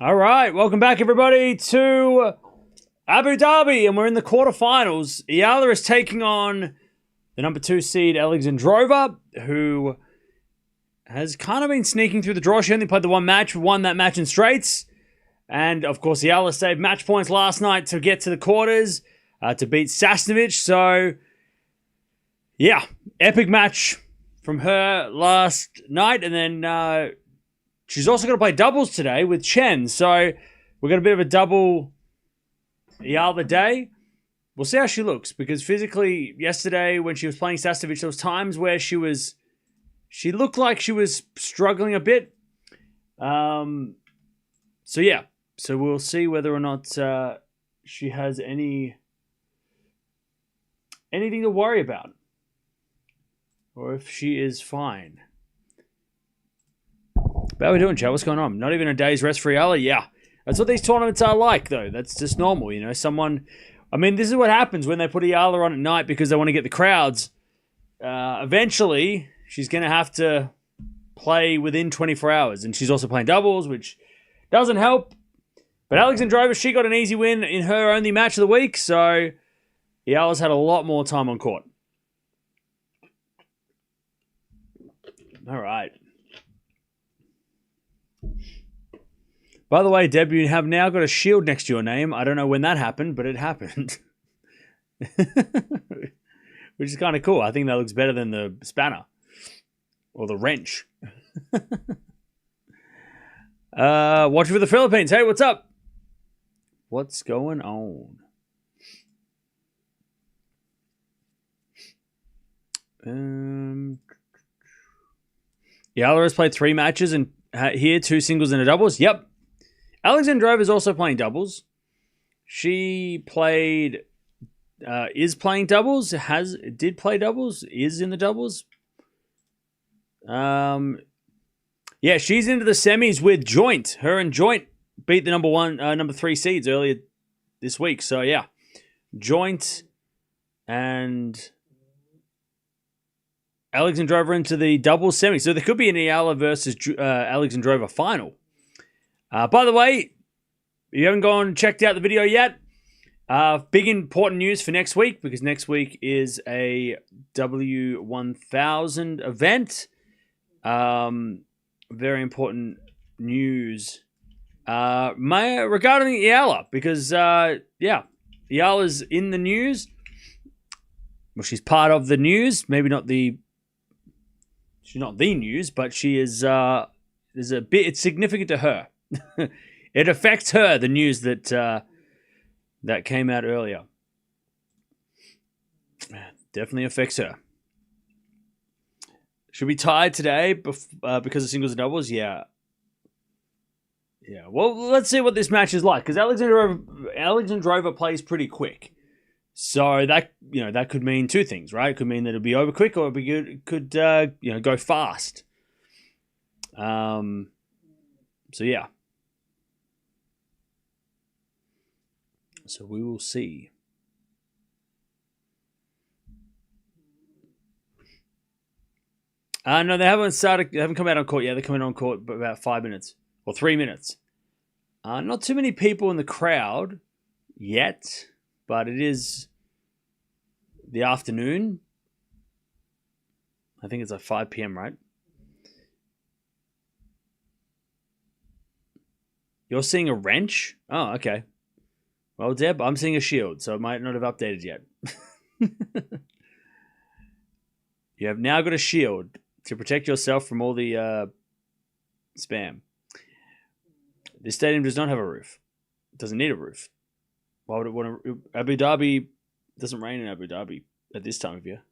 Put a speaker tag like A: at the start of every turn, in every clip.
A: All right, welcome back, everybody, to Abu Dhabi, and we're in the quarterfinals. Eala is taking on the number 2 seed, Alexandrova, who has kind of been sneaking through the draw. She only played the one match, won that match in straights. And, of course, Eala saved match points last night to get to the quarters, to beat Sasnovich. So, yeah, epic match from her last night. And then she's also going to play doubles today with Chen. So, we've got a bit of a double Eala day. We'll see how she looks, because physically, yesterday when she was playing Sasnovich, there was times where she looked like she was struggling a bit. So yeah, so we'll see whether or not she has anything to worry about, or if she is fine. How are we doing, Joe? What's going on? Not even a day's rest for Eala? Yeah. That's what these tournaments are like, though. That's just normal, you know. This is what happens when they put Eala on at night because they want to get the crowds. Eventually, she's going to have to play within 24 hours. And she's also playing doubles, which doesn't help. But Alexandrova, she got an easy win in her only match of the week. So, Eala's had a lot more time on court. All right. By the way, Deb, you have now got a shield next to your name. I don't know when that happened, but it happened. Which is kind of cool. I think that looks better than the spanner. Or the wrench. Watching for the Philippines. Hey, what's up? What's going on? Eala has played 3 matches and here 2 singles and a doubles. Yep. Alexandrova is also playing doubles. She is playing doubles, did play doubles, is in the doubles. Yeah, she's into the semis with Joint. Her and Joint beat the number 3 seeds earlier this week. So yeah, Joint and Alexandrova into the doubles semi. So there could be an Eala versus Alexandrova final. By the way, if you haven't gone and checked out the video yet, big important news for next week, because next week is a W1000 event. Very important news regarding Eala, because, Eala's in the news. Well, she's part of the news. Maybe not she's not the news, but she is, it's significant to her. It affects her, the news that came out earlier. Definitely affects her. Should be tied today because of singles and doubles? Yeah. Yeah. Well, let's see what this match is like, because Alexandrova plays pretty quick. So that could mean 2 things, right? It could mean that it'll be over quick, or it could go fast. So yeah. So we will see. No, they haven't started. They haven't come out on court yet. They're coming on court for about 5 minutes or 3 minutes. Not too many people in the crowd yet, but it is the afternoon. I think it's like 5 p.m., right? You're seeing a wrench? Oh, okay. Well, Deb, I'm seeing a shield, so it might not have updated yet. You have now got a shield to protect yourself from all the spam. This stadium does not have a roof. It doesn't need a roof. Why would it want to? Abu Dhabi doesn't rain in Abu Dhabi at this time of year.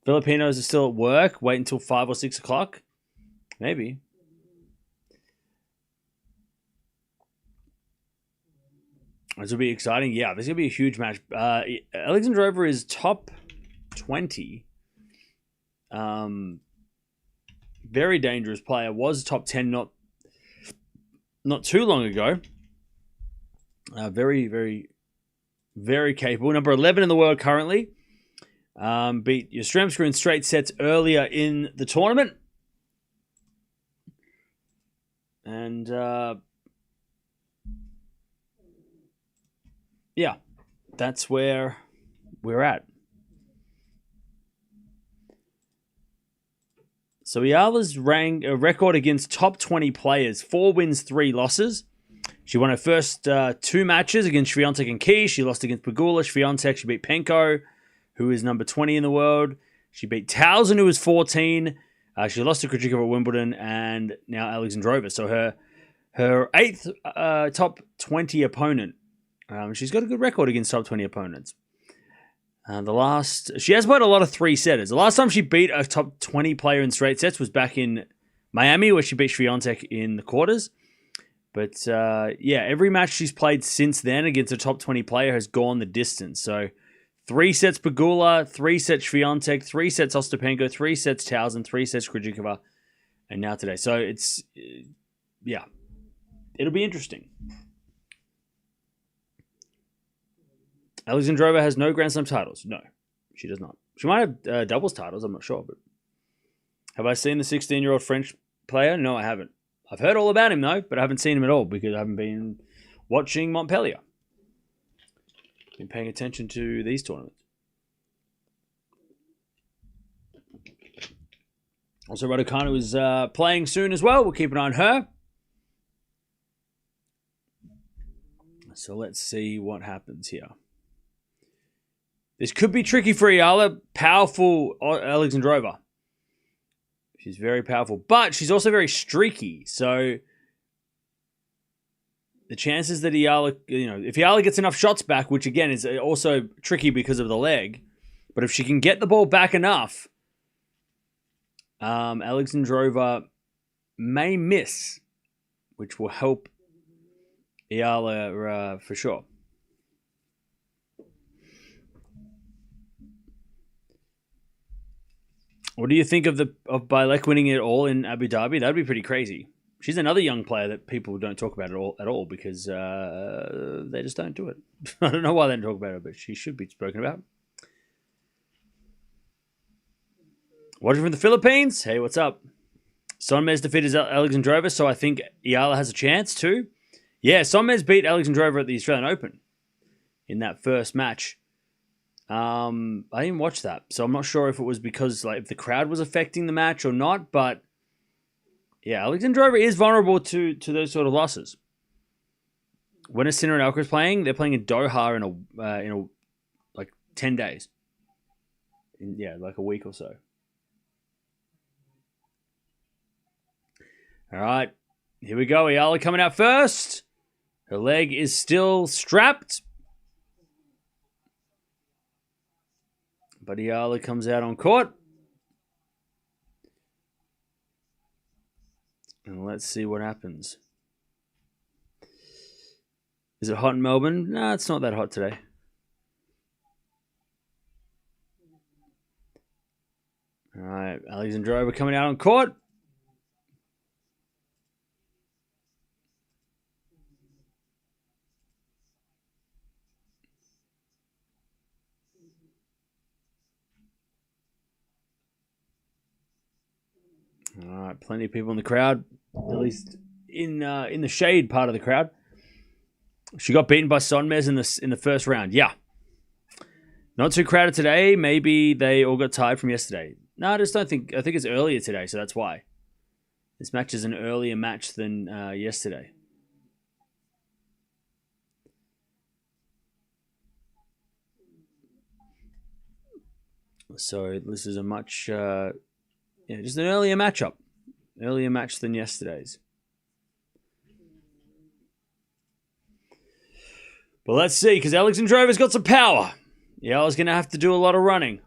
A: Filipinos are still at work. Wait until 5 or 6 o'clock. Maybe. This will be exciting. Yeah, this is going to be a huge match. Alexandrova is top 20. Very dangerous player. Was top 10 not too long ago. Very, very, very capable. Number 11 in the world currently. Beat Yastremska in straight sets earlier in the tournament. And yeah, that's where we're at. So Eala's record against top 20 players, 4 wins, 3 losses. She won her first 2 matches against Swiatek and Key. She lost against Pegula. Swiatek, she beat Penko, who is number 20 in the world. She beat Towson, who was 14. She lost to Krejcikova at Wimbledon, and now Alexandrova. So her 8th top 20 opponent. She's got a good record against top 20 opponents. She has played a lot of 3-setters. The last time she beat a top 20 player in straight sets was back in Miami, where she beat Swiatek in the quarters. But every match she's played since then against a top 20 player has gone the distance. So 3 sets Pegula, 3 sets Swiatek, 3 sets Ostapenko, 3 sets Towson, 3 sets Krejcikova, and now today. So it's, it'll be interesting. Alexandrova has no Grand Slam titles. No, she does not. She might have doubles titles. I'm not sure. But have I seen the 16-year-old French player? No, I haven't. I've heard all about him, though, but I haven't seen him at all because I haven't been watching Montpellier. Been paying attention to these tournaments. Also, Raducanu is playing soon as well. We'll keep an eye on her. So let's see what happens here. This could be tricky for Eala. Powerful Alexandrova. She's very powerful, but she's also very streaky. So the chances that Eala, if Eala gets enough shots back, which again is also tricky because of the leg, but if she can get the ball back enough, Alexandrova may miss, which will help Eala for sure. What do you think of Bilek winning it all in Abu Dhabi? That'd be pretty crazy. She's another young player that people don't talk about at all because they just don't do it. I don't know why they don't talk about her, but she should be spoken about. Watching from the Philippines. Hey, what's up? Sonmez defeated Alexandrova, so I think Eala has a chance too. Yeah, Sonmez beat Alexandrova at the Australian Open in that first match. I didn't watch that, so I'm not sure if it was because if the crowd was affecting the match or not. But yeah, Alexandrova is vulnerable to those sort of losses. When is Sinner and Alcaraz playing? They're playing in Doha in 10 days. Like a week or so. All right, here we go. Eala coming out first. Her leg is still strapped. But Eala comes out on court. And let's see what happens. Is it hot in Melbourne? No, it's not that hot today. All right, Alexandrova coming out on court. All right, plenty of people in the crowd, at least in the shade part of the crowd. She got beaten by Sonmez in the first round. Yeah, not too crowded today. Maybe they all got tired from yesterday. No, I just don't think. I think it's earlier today, so that's why. This match is an earlier match than yesterday. So this is a much. Just an earlier matchup. Earlier match than yesterday's. But let's see, because Alexandrova's got some power. Eala's going to have to do a lot of running.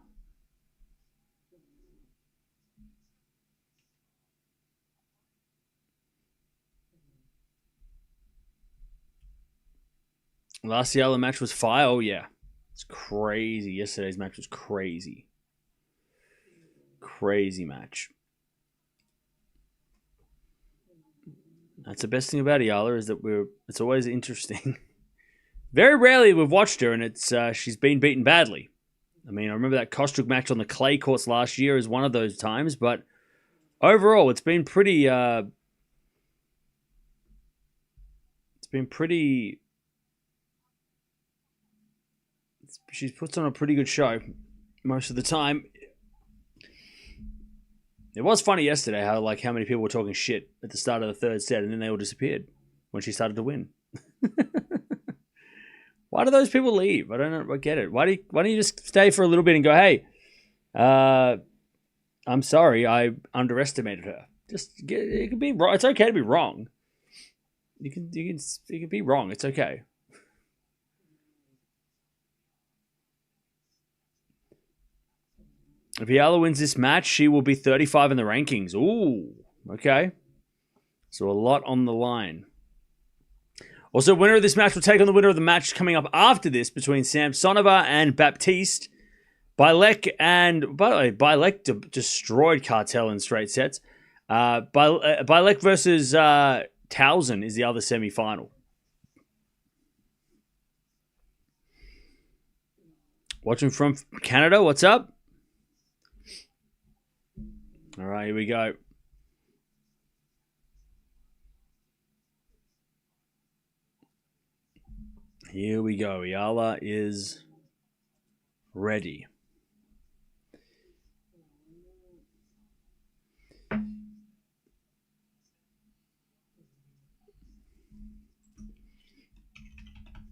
A: Last Eala match was fire. Oh, yeah. It's crazy. Yesterday's match was crazy. Crazy match. That's the best thing about Eala is that it's always interesting. Very rarely we've watched her and it's she's been beaten badly. I mean, I remember that Kostruk match on the clay courts last year is one of those times, but overall it's been pretty she puts on a pretty good show most of the time. It was funny yesterday how many people were talking shit at the start of the third set and then they all disappeared when she started to win. Why do those people leave? I don't know. I get it. Why don't you just stay for a little bit and go, hey, I'm sorry, I underestimated her. It can be wrong. It's okay to be wrong. You can be wrong. It's okay. If Eala wins this match, she will be 35 in the rankings. Ooh, okay. So a lot on the line. Also, winner of this match will take on the winner of the match coming up after this between Samsonova and Baptiste. Bilek and, by the way, Bilek destroyed Cartel in straight sets. Bilek versus Towson is the other semi-final. Watching from Canada, what's up? All right, here we go. Here we go. Eala is ready.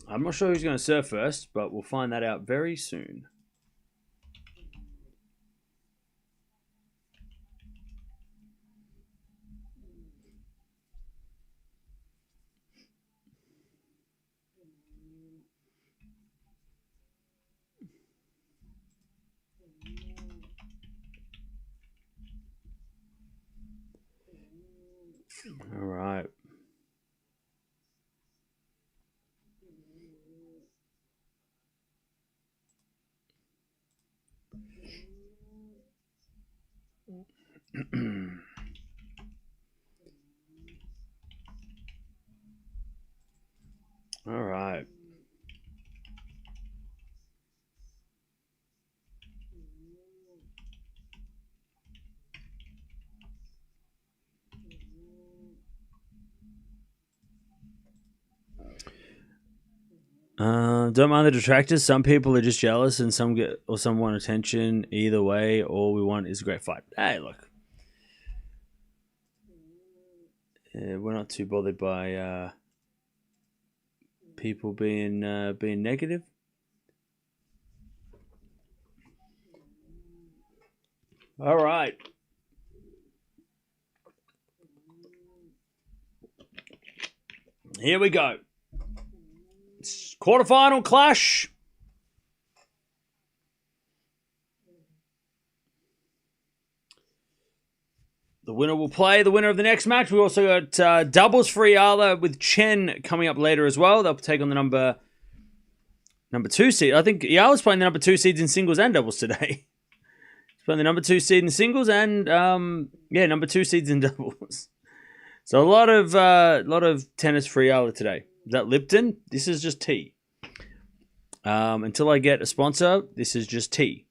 A: I'm not sure who's going to serve first, but we'll find that out very soon. All right. All right. Don't mind the detractors. Some people are just jealous and some want attention. Either way, all we want is a great fight. Hey, look. We're not too bothered by people being negative. All right. Here we go. Quarterfinal clash. The winner will play the winner of the next match. We also got doubles for Eala with Chen coming up later as well. They'll take on the number 2 seed. I think Eala's playing the number 2 seeds in singles and doubles today. He's playing the number 2 seed in singles and number 2 seeds in doubles. So a lot of tennis for Eala today. Is that Lipton? This is just tea. Until I get a sponsor, this is just tea.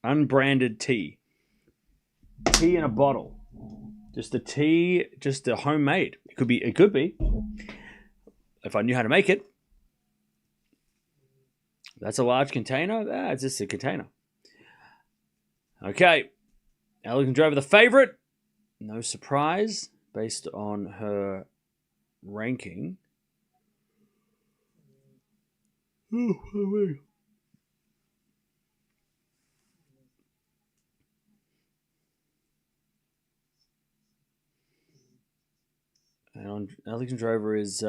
A: Unbranded tea. Tea in a bottle. Just a tea, just a homemade. It could be. If I knew how to make it. That's a large container. It's just a container. Okay. Alexandrova the favorite. No surprise based on her ranking. Oh, wait. And Alexandrova is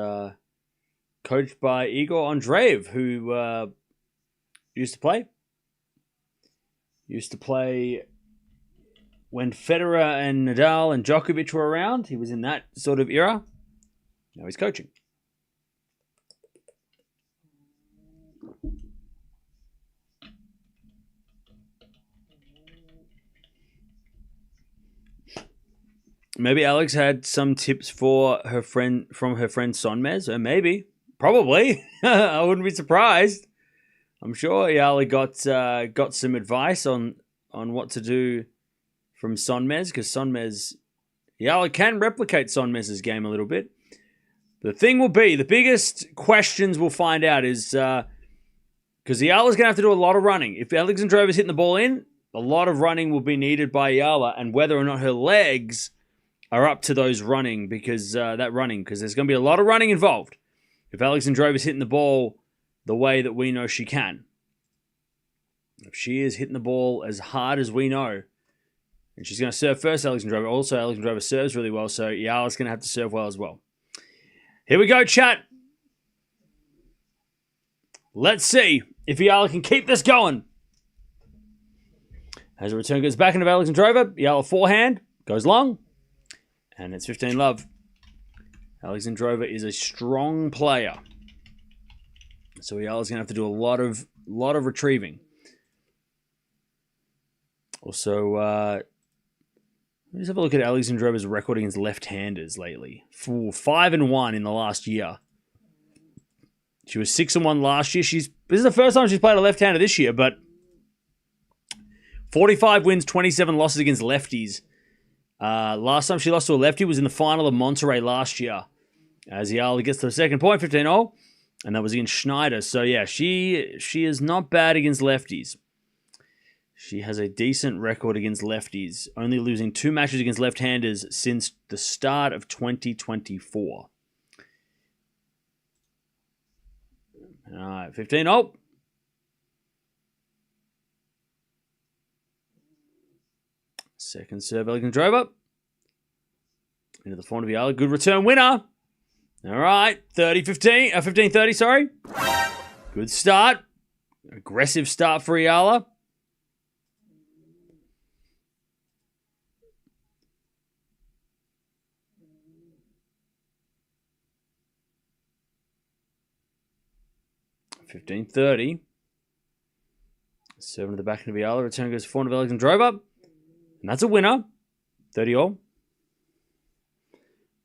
A: coached by Igor Andreev, who used to play when Federer and Nadal and Djokovic were around. He was in that sort of era. Now he's coaching. Maybe Alex had some tips for her friend Sonmez, or maybe, probably. I wouldn't be surprised. I'm sure Eala got some advice on what to do from Sonmez, because Eala can replicate Sonmez's game a little bit. The thing will be, the biggest questions we'll find out is Because Eala's going to have to do a lot of running. If Alexandrova's hitting the ball in, a lot of running will be needed by Eala, and whether or not her legs are up to those running, because there's going to be a lot of running involved if Alexandrova's hitting the ball the way that we know she can. If she is hitting the ball as hard as we know, and she's going to serve first, Alexandrova. Also, Alexandrova serves really well, so Eala's going to have to serve well as well. Here we go, chat. Let's see if Eala can keep this going. As the return goes back into Alexandrova, Eala forehand, goes long, and it's 15-love. Alexandrova is a strong player, so Eala's going to have to do a lot of retrieving. Also, let's have a look at Alexandrova's record against left-handers lately. 5-1 in the last year. She was 6-1 last year. This is the first time she's played a left-hander this year, but 45 wins, 27 losses against lefties. Last time she lost to a lefty was in the final of Monterrey last year. As Eala gets to the second point, 15-0, and that was against Schneider. So yeah, she is not bad against lefties. She has a decent record against lefties, only losing 2 matches against left-handers since the start of 2024. All right, 15-0. Second serve, Alexandrova. Into the forehand of Eala. Good return winner. All right, 15-30, sorry. Good start. Aggressive start for Eala. $15-30. Serving to the back end of Eala. Return goes forehand of Alexandrova. And that's a winner. 30-all.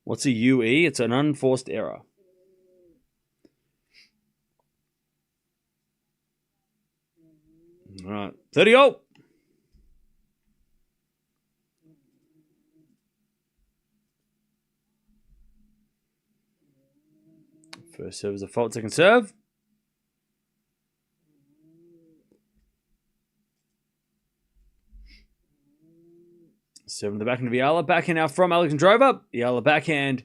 A: What's a UE? It's an unforced error. All right. 30-all. First serve is a fault. Second serve. Serving the backhand of Eala. Backhand now from Alexandrova. Eala backhand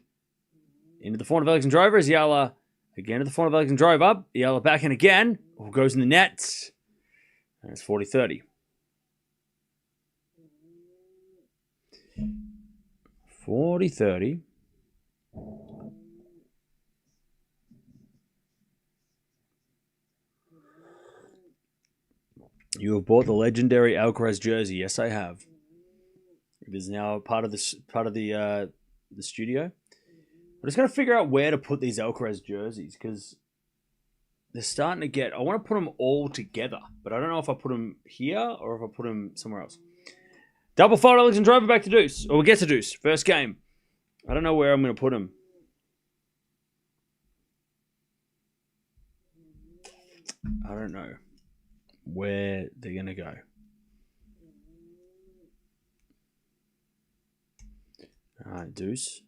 A: into the forehand of Alexandrova. As Eala again to the forehand of Alexandrova. Eala backhand again. Goes in the net. And it's 40-30. 40-30. You have bought the legendary Alcaraz jersey. Yes, I have. It is now part of the studio. I'm just going to figure out where to put these Alcaraz jerseys because they're starting to get... I want to put them all together, but I don't know if I put them here or if I put them somewhere else. Double fault Alexandrova back to deuce. Or we get to deuce. First game. I don't know where I'm going to put them. I don't know where they're going to go. All right, deuce.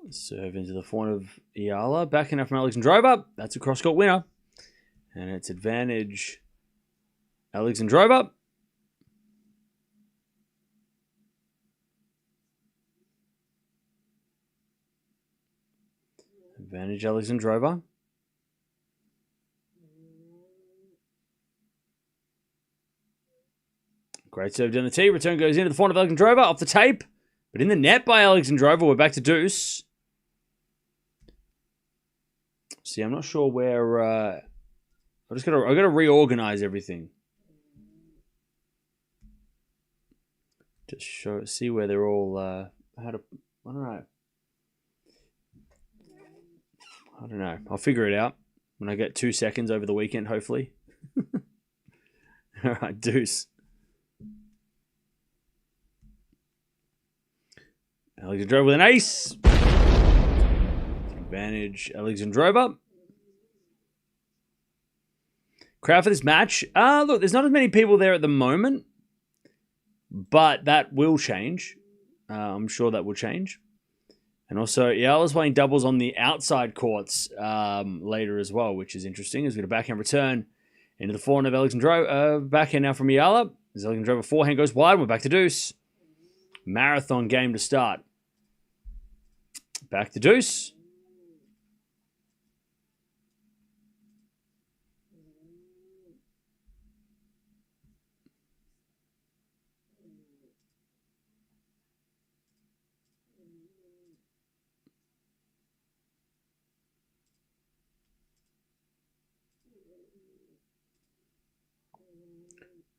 A: Serve into the forehand of Eala. Backing up from Alexandrova. That's a cross-court winner. And it's advantage Alexandrova. Advantage Alexandrova. Great serve down the tee. Return goes into the forehand of Alexandrova. Off the tape. But in the net by Alexandrova. We're back to deuce. See, I'm not sure where... I've got to reorganize everything. Just see where they're all... I don't know. I'll figure it out when I get 2 seconds over the weekend, hopefully. All right, deuce. Alexandrova with an ace. Advantage Alexandrova. Crowd for this match. Look, there's not as many people there at the moment, but that will change. I'm sure that will change. And also, Eala's playing doubles on the outside courts later as well, which is interesting. As we get a backhand return into the forehand of Alexandrova. Backhand now from Eala. As Alexandrova forehand goes wide, we're back to deuce. Marathon game to start. Back to deuce.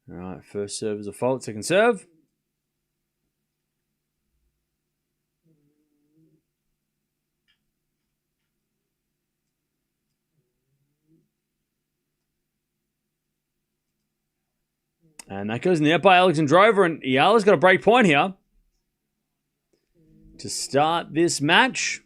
A: All right, first serve is a fault. Second serve. And that goes in the net by Alexandrova, and Eala's got a break point here to start this match.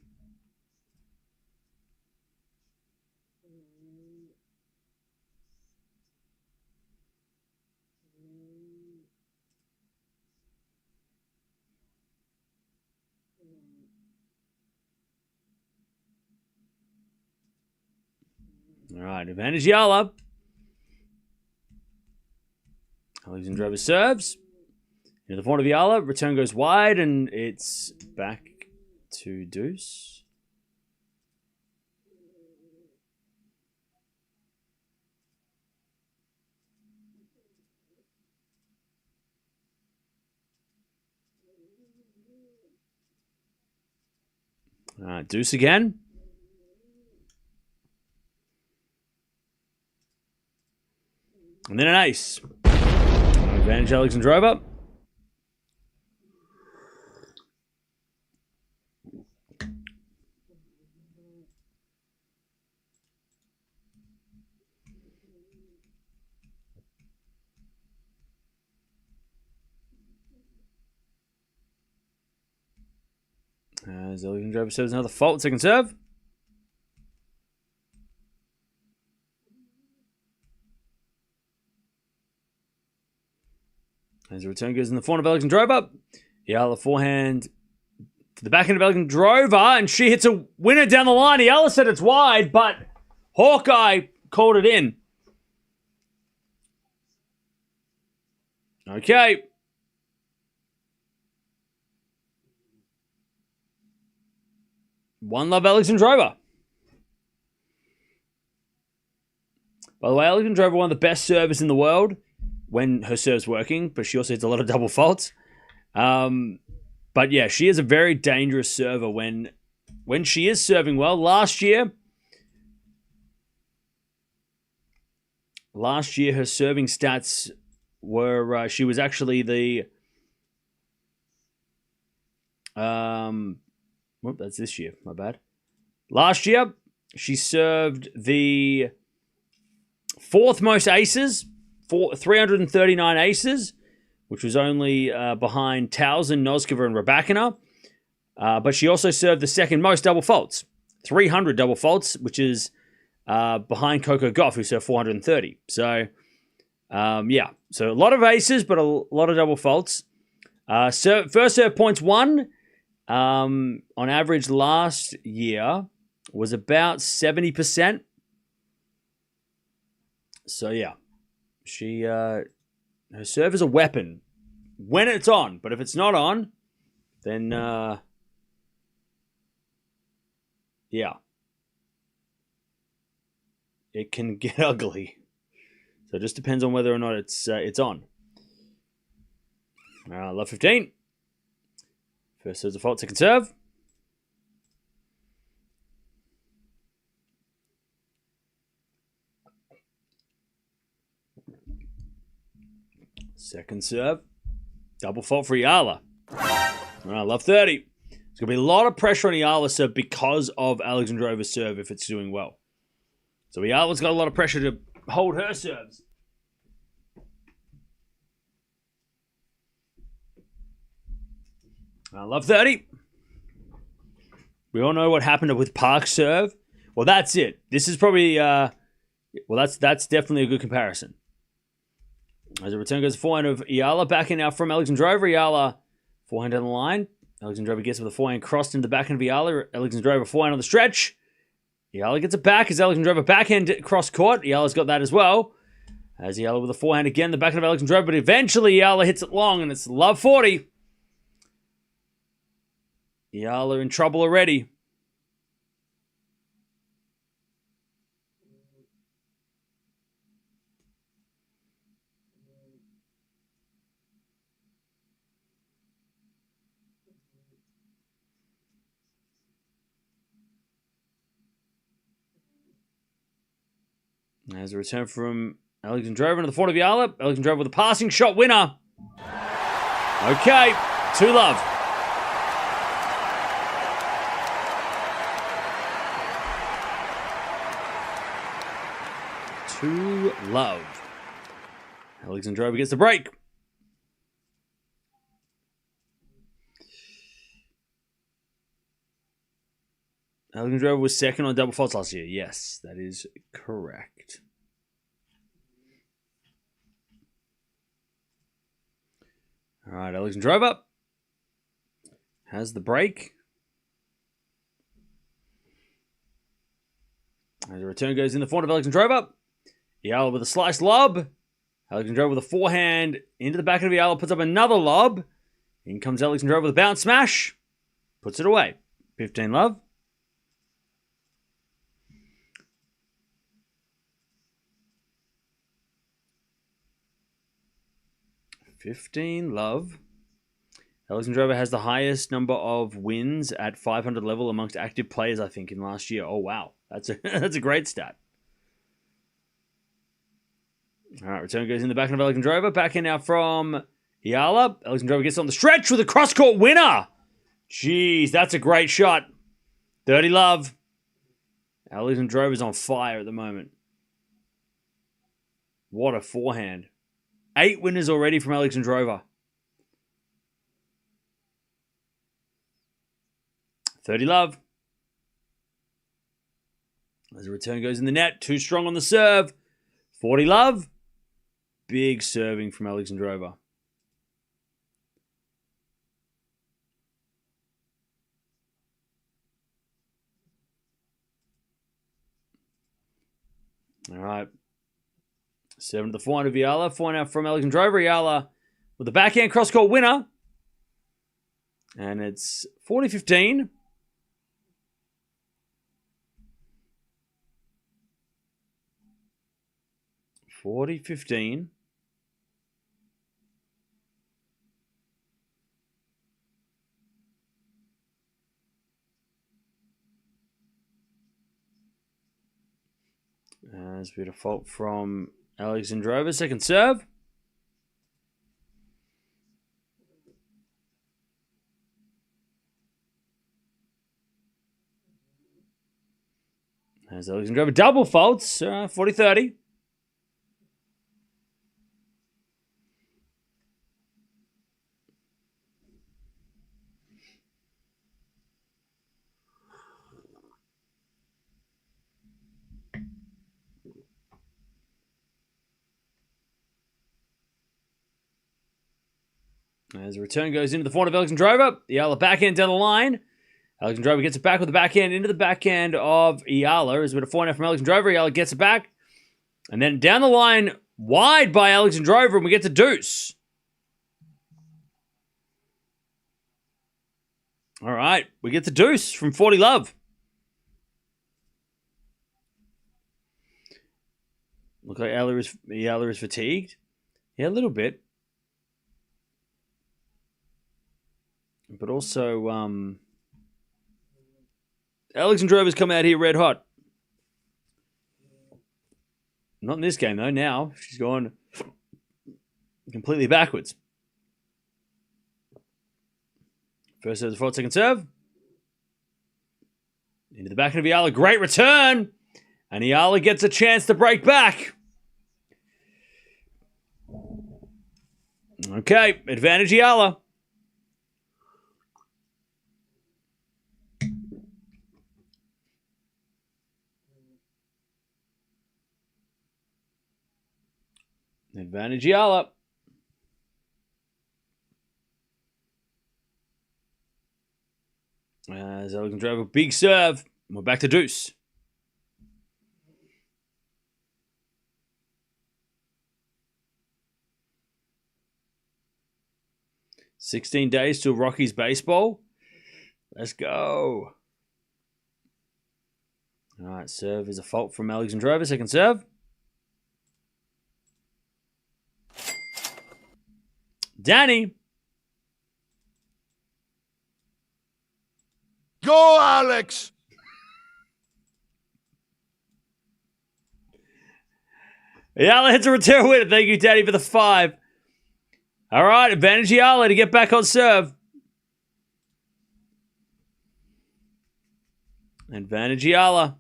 A: All right, advantage Eala. Alexandrova serves. Into the front of Eala. Return goes wide, and it's back to deuce. All right, deuce again. And then an ace. Advantage Alexandrova. As Alexandrova serves another fault, second serve. As the return goes in the forehand of Alexandrova. Eala forehand to the backhand of Alexandrova, and she hits a winner down the line. Eala said it's wide, but Hawkeye called it in. Okay. One love Alexandrova. By the way, Alexandrova, one of the best servers in the world when her serve's working, but she also hits a lot of double faults. But yeah, she is a very dangerous server when she is serving well. Last year, her serving stats were she was actually the that's this year, my bad. Last year, she served the fourth most aces, 339 aces, which was only behind Towson, Noskova, and Raducanu. But she also served the second most double faults, 300 double faults, which is behind Coco Gauff, who served 430. So, yeah. So a lot of aces, but a lot of double faults. First serve points won, on average last year, was about 70%. So, yeah. She, her serve is a weapon when it's on, but if it's not on, then, yeah, it can get ugly. So it just depends on whether or not it's on. Love 15. First serve's a fault, second serve. Second serve. Double fault for Eala. Love 30. There's going to be a lot of pressure on Eala's serve because of Alexandrova's serve if it's doing well. So Eala's got a lot of pressure to hold her serves. Love 30. We all know what happened with Park's serve. Well, that's it. This is probably, that's definitely a good comparison. As the return goes forehand of Eala, back in now from Alexandrova. Eala forehand on the line. Alexandrova gets with a forehand crossed into the backhand of Eala. Alexandrova forehand on the stretch. Eala gets it back as Alexandrova backhand cross court. Eala's got that as well. As Eala with a forehand again, the backhand of Alexandrova, but eventually Eala hits it long and it's love 40. Eala in trouble already. As a return from Alexandrova into the forehand of Eala. Alexandrova with a passing shot winner. Okay, 2-love. Alexandrova gets the break. Alexandrova was second on double faults last year. Yes, that is correct. All right, Alexandrova has the break. As a return goes in the forehand of Alexandrova. Eala with a slice lob. Alexandrova with a forehand into the back of Eala, puts up another lob. In comes Alexandrova with a bounce smash. Puts it away. 15-love. Alexandrova has the highest number of wins at 500 level amongst active players, I think, in last year. Oh, wow. That's a great stat. All right, return goes in the backhand of Alexandrova. Backhand now from Eala. Alexandrova gets on the stretch with a cross-court winner. Jeez, that's a great shot. 30-love. Alexandrova's on fire at the moment. What a forehand. 8 winners already from Alexandrova. 30-love. As a return goes in the net. Too strong on the serve. 40-love. Big serving from Alexandrova. All right. 7 to the forehand of Eala. Forehand out from Alexandrova. Eala with the backhand cross-court winner. And it's 40-15. As we default from Alexandrova, second serve. As Alexandrova double faults, 40-30. As the return goes into the forehand of Alexandrova, Eala backhand down the line. Alexandrova gets it back with the backhand into the backhand of Eala. As with a forehand from Alexandrova, Eala gets it back. And then down the line, wide by Alexandrova, and we get to deuce. All right, we get to deuce from 40-love. Look like Eala is fatigued. Yeah, a little bit. But also, Alexandrova's come out here red hot. Not in this game, though. Now, she's gone completely backwards. First serve, default, second serve. Into the backhand of Eala. Great return. And Eala gets a chance to break back. Okay, advantage Eala. Advantage Eala. As Alexandrova, big serve. We're back to deuce. "16 days till Rockies baseball." Let's go. All right, serve is a fault from Alexandrova. Second serve. Danny.
B: Go, Alex!
A: Eala hits a return winner. Thank you, Danny, for the 5. All right, advantage Eala to get back on serve. Advantage Eala.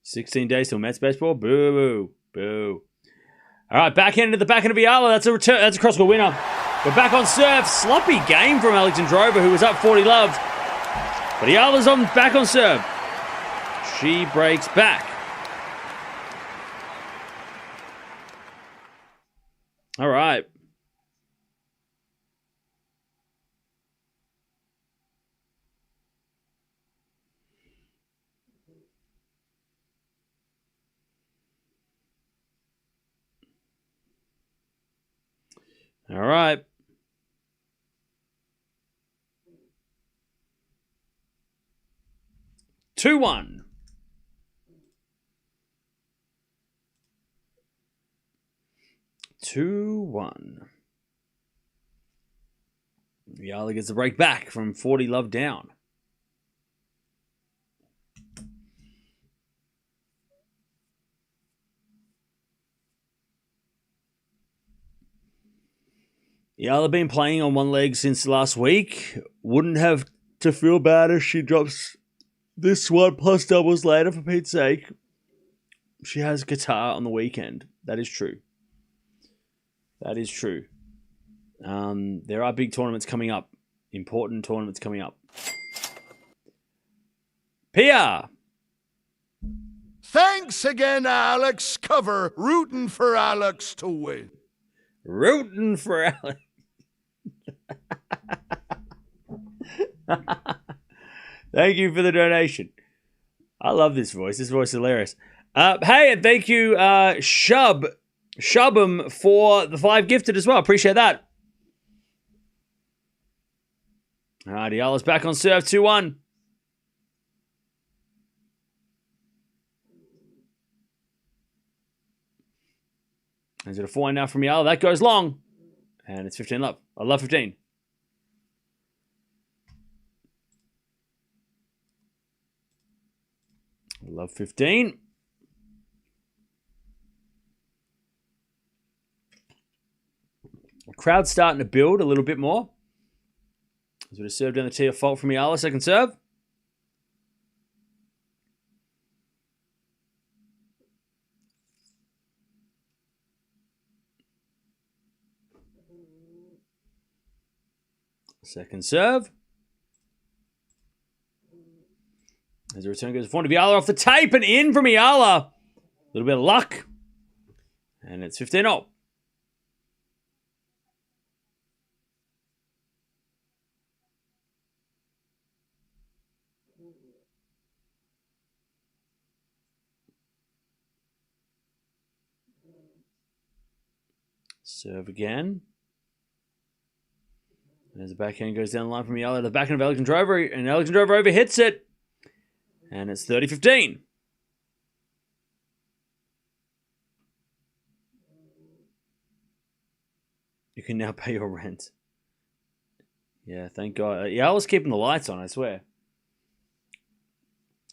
A: "16 days till Mets baseball." Boo, boo, boo. All right, backhand to the backhand of Eala. That's a return. That's a crosscourt winner. We're back on serve. Sloppy game from Alexandrova, who was up 40 love. But Eala's back on serve. She breaks back. All right. All right. Two one. Eala gets the break back from 40 love down. Eala been playing on one leg since last week. Wouldn't have to feel bad if she drops this one plus doubles later, for Pete's sake. She has Qatar on the weekend. That is true. That is true. There are big tournaments coming up. Important tournaments coming up. Pia.
B: Thanks again, Alex. Cover. Rooting for Alex to win.
A: Rooting for Alex. Thank you for the donation. I love this voice. This voice is hilarious. Hey, and thank you, Shubham, for the 5 gifted as well. Appreciate that. All right, Eala's back on serve, 2-1. Is it a 4 now from Eala? That goes long. And it's 15 love. I love 15. I love 15. The crowd's starting to build a little bit more. As we just served down the tee, a fault from Eala. Second serve. Second serve. As the return goes forward to Eala off the tape and in from Eala. A little bit of luck. And it's 15-0. Serve again. As the backhand goes down the line from Eala to the backhand of Alexandrova, and Alexandrova overhits it. And it's 30-15. You can now pay your rent. Yeah, thank God. Eala's keeping the lights on, I swear.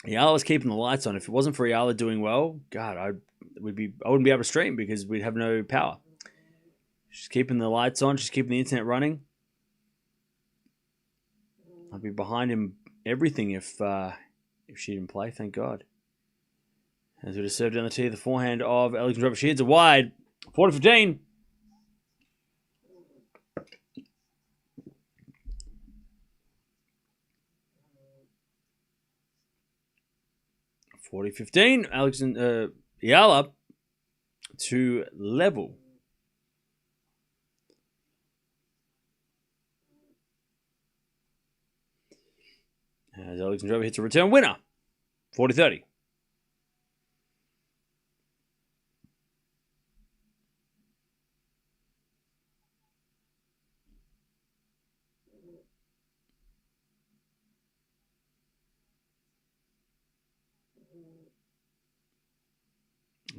A: Eala's keeping the lights on. If it wasn't for Eala doing well, God, I wouldn't be able to stream because we'd have no power. She's keeping the lights on. She's keeping the internet running. I'd be behind him everything if she didn't play. Thank God. As we just served down the tee, the forehand of Alexandrova. She hits it wide. 40-15. Eala to level. As Alexandrova hits a return winner, 40-30.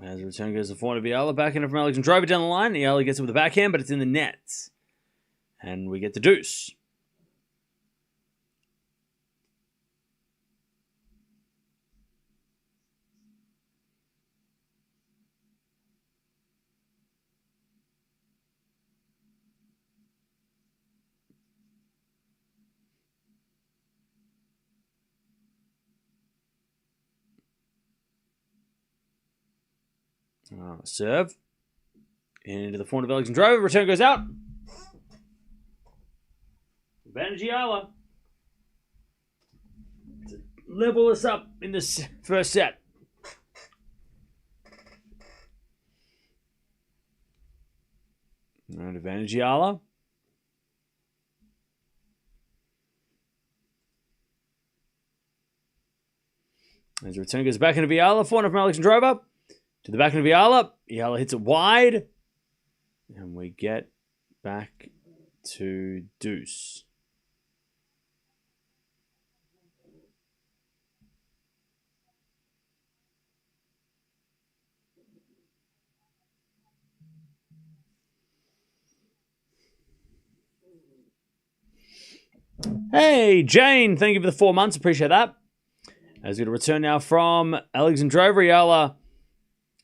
A: As the return goes to the forehand of Eala, backhand from Alexandrova down the line. Eala gets it with the backhand, but it's in the nets. And we get the deuce. Serve. Into the forehand of Alexandrova. Return goes out. Advantage Eala. To level us up in this first set. Alright, advantage Eala. As the return goes back into Eala. Forehand from Alexandrova. To the back of Eala. Eala hits it wide. And we get back to deuce. Hey, Jane. Thank you for the 4 months. Appreciate that. As we get a return now from Alexandrova. Eala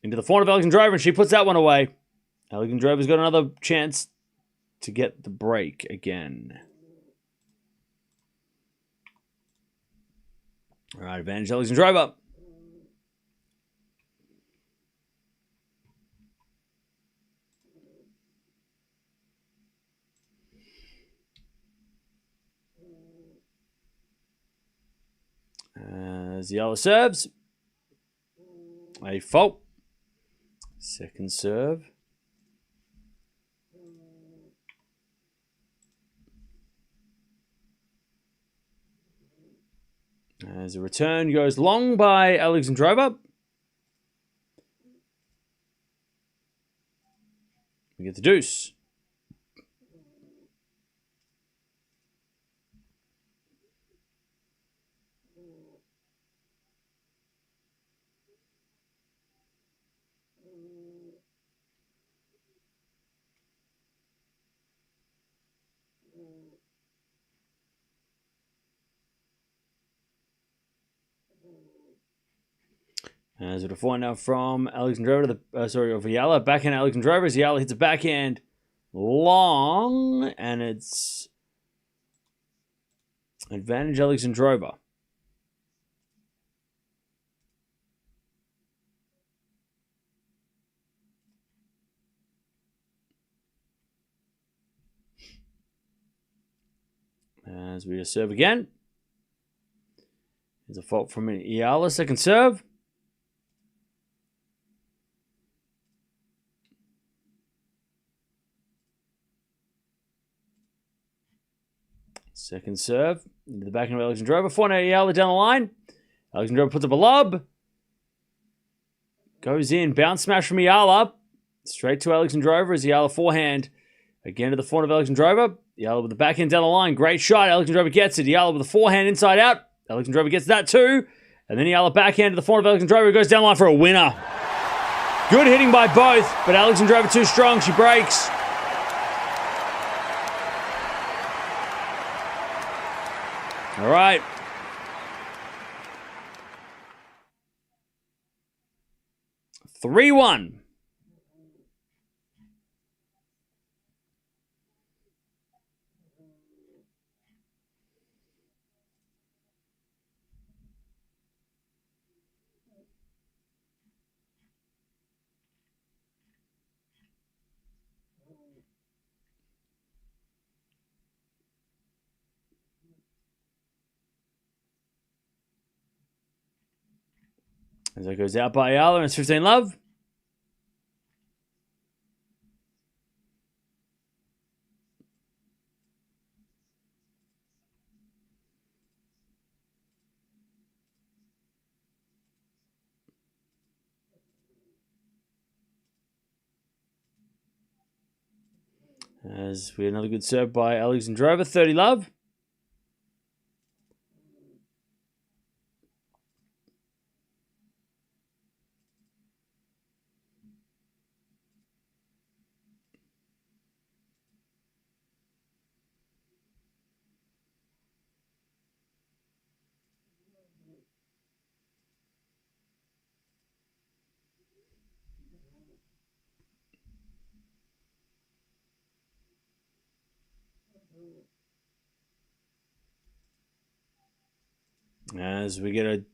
A: into the forehand of Alexandrova, and she puts that one away. Alexandrova's got another chance to get the break again. All right, advantage Alexandrova. As Eala serves. A fault. Second serve. As a return goes long by Alexandrova. We get the deuce. As with a forehand now from Alexandrova to the of Eala, backhand Alexandrova as Eala hits a backhand long, and it's advantage Alexandrova. As we serve again. There's a fault from Eala, second serve. Second serve. Into the back of Alexandrova. Forehand Eala down the line. Alexandrova puts up a lob. Goes in. Bounce smash from Eala. Straight to Alexandrova as Eala forehand. Again to the forehand of Alexandrova. Eala with the backhand down the line. Great shot. Alexandrova gets it. Eala with the forehand inside out. Alexandrova gets that too. And then Eala backhand to the forehand of Alexandrova. Goes down the line for a winner. Good hitting by both. But Alexandrova too strong. She breaks. All right. Three 3-1. As that goes out by Eala, and it's 15 love. As we had another good serve by Alexandrova, 30 love. As we get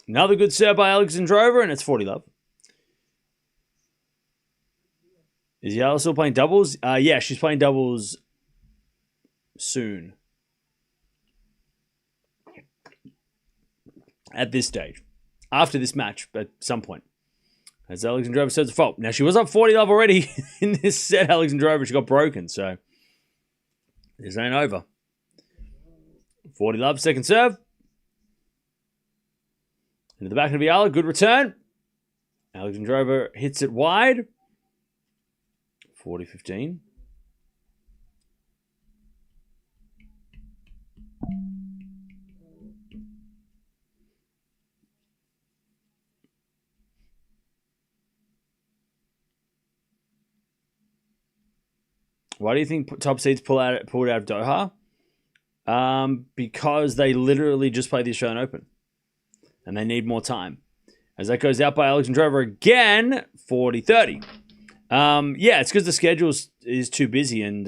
A: another good serve by Alexandrova, and it's 40 love. Is Eala still playing doubles? Yeah, she's playing doubles soon. At this stage. After this match, at some point. As Alexandrova says a fault. Now, she was up 40 love already in this set, Alexandrova. She got broken, so this ain't over. 40 love, second serve. Into the back of Eala, good return. Alexandrova hits it wide. 40-15. Why do you think top seeds pulled out of Doha? Because they literally just played the Australian Open. And they need more time. As that goes out by Alexandrova again, 40-30. Yeah, it's because the schedule is too busy, and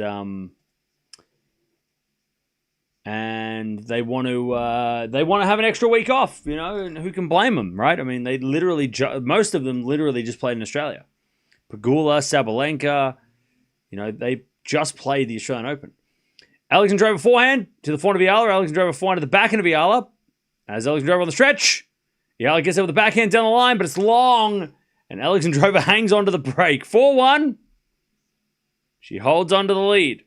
A: they want to have an extra week off, you know, and who can blame them, right? I mean, they literally most of them literally just played in Australia. Pegula, Sabalenka, you know, they just played the Australian Open. Alexandrova forehand to the front of Eala. Alexandrova forehand to the backhand of Eala. As Alexandrova on the stretch. Eala gets over the backhand down the line, but it's long. And Alexandrova hangs on to the break. 4-1. She holds on to the lead.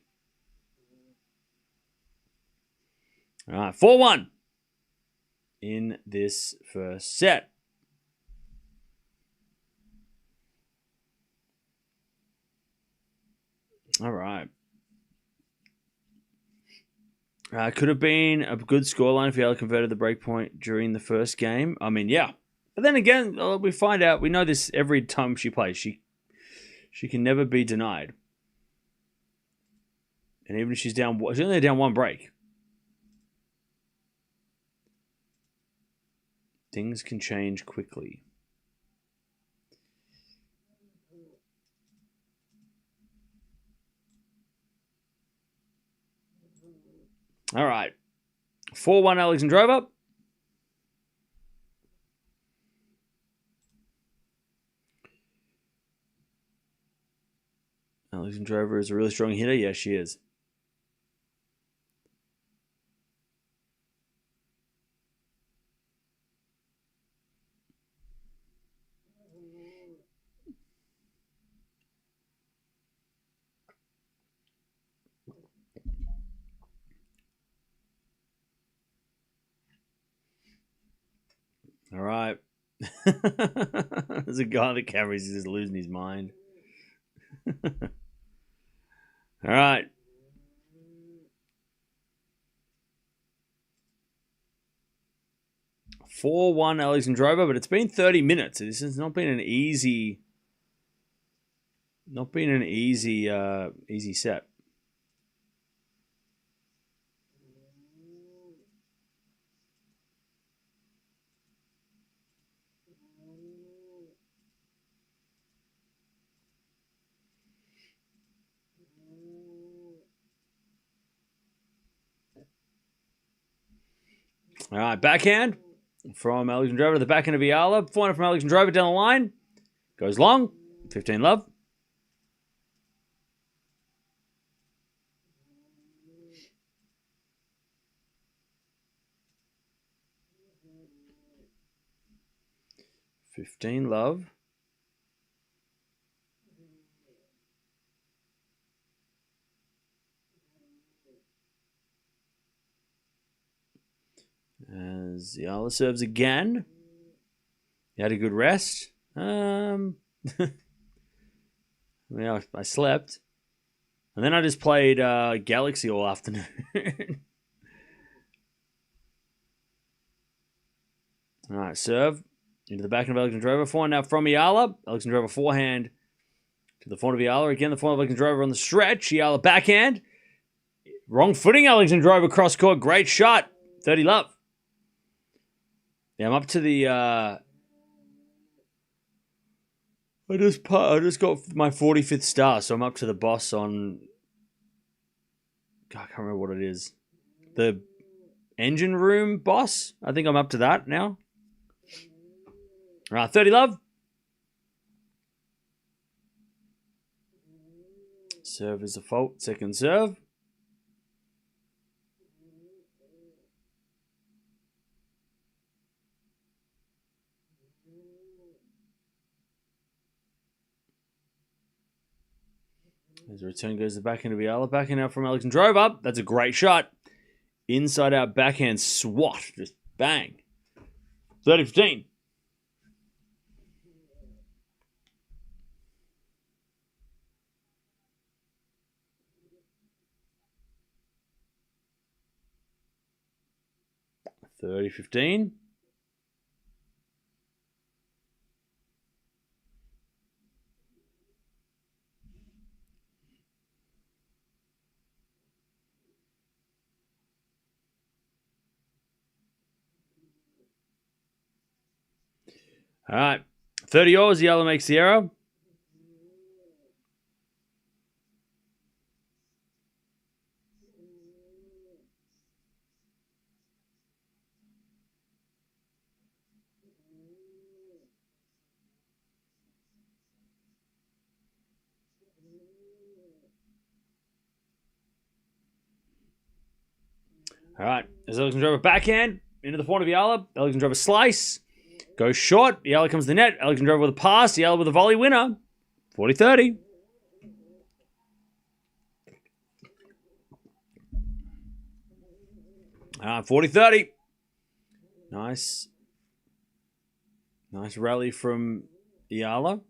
A: All right, 4-1 in this first set. All right. Could have been a good scoreline if Eala converted the break point during the first game. I mean, yeah. But then again, we find out, we know this every time she plays. She can never be denied. And even if she's only down one break. Things can change quickly. All right. 4-1 Alexandrova. Alexandrova is a really strong hitter. Yes, she is. All right. There's a guy that carries is just losing his mind. All right. "4-1 Alexandrova," but it's been 30 minutes. This has not been an easy easy set. All right, backhand from Alexandrova to the backhand of Eala. Forehand from Alexandrova down the line. Goes long. 15 love. "15 love." As Eala serves again. He had a good rest. I slept. And then I just played Galaxy all afternoon. All right, serve. Into the backhand of Alexandrova. Forehand now from Eala. Alexandrova forehand to the forehand of Eala. Again, the forehand of Alexandrova on the stretch. Eala backhand. Wrong footing, Alexandrova cross court. Great shot. 30 love. Yeah, I'm up to the... I just got my 45th star, so I'm up to the boss on... God, I can't remember what it is. The engine room boss? I think I'm up to that now. All right, 30 love. Serve is a fault. Second serve. As the return goes to the backhand of Eala. Backhand out from Alexandrova. That's a great shot. Inside out backhand swat. Just bang. 30-15. $30-15. All right. 30 yours. Eala makes the error. All right. There's Alexandrova backhand into the forehand of Eala. Alexandrova slice. Goes short. Eala comes to the net. Alexandrova with a pass. Eala with a volley winner. 40-30. All right, 40-30. Nice. Nice rally from Eala.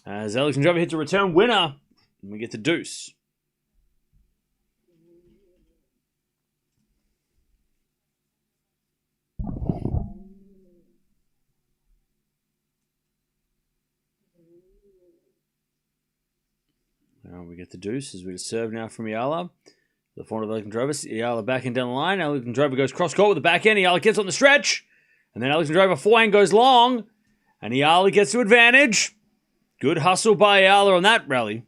A: As Alexandrova hits a return winner, and we get the deuce. Now we get the deuce as we serve now from Eala. The forehand of Alexandrova. Eala backhand down the line. Alexandrova goes cross court with the backhand. Eala gets on the stretch. And then Alexandrova forehand goes long. And Eala gets to advantage. Good hustle by Eala on that rally.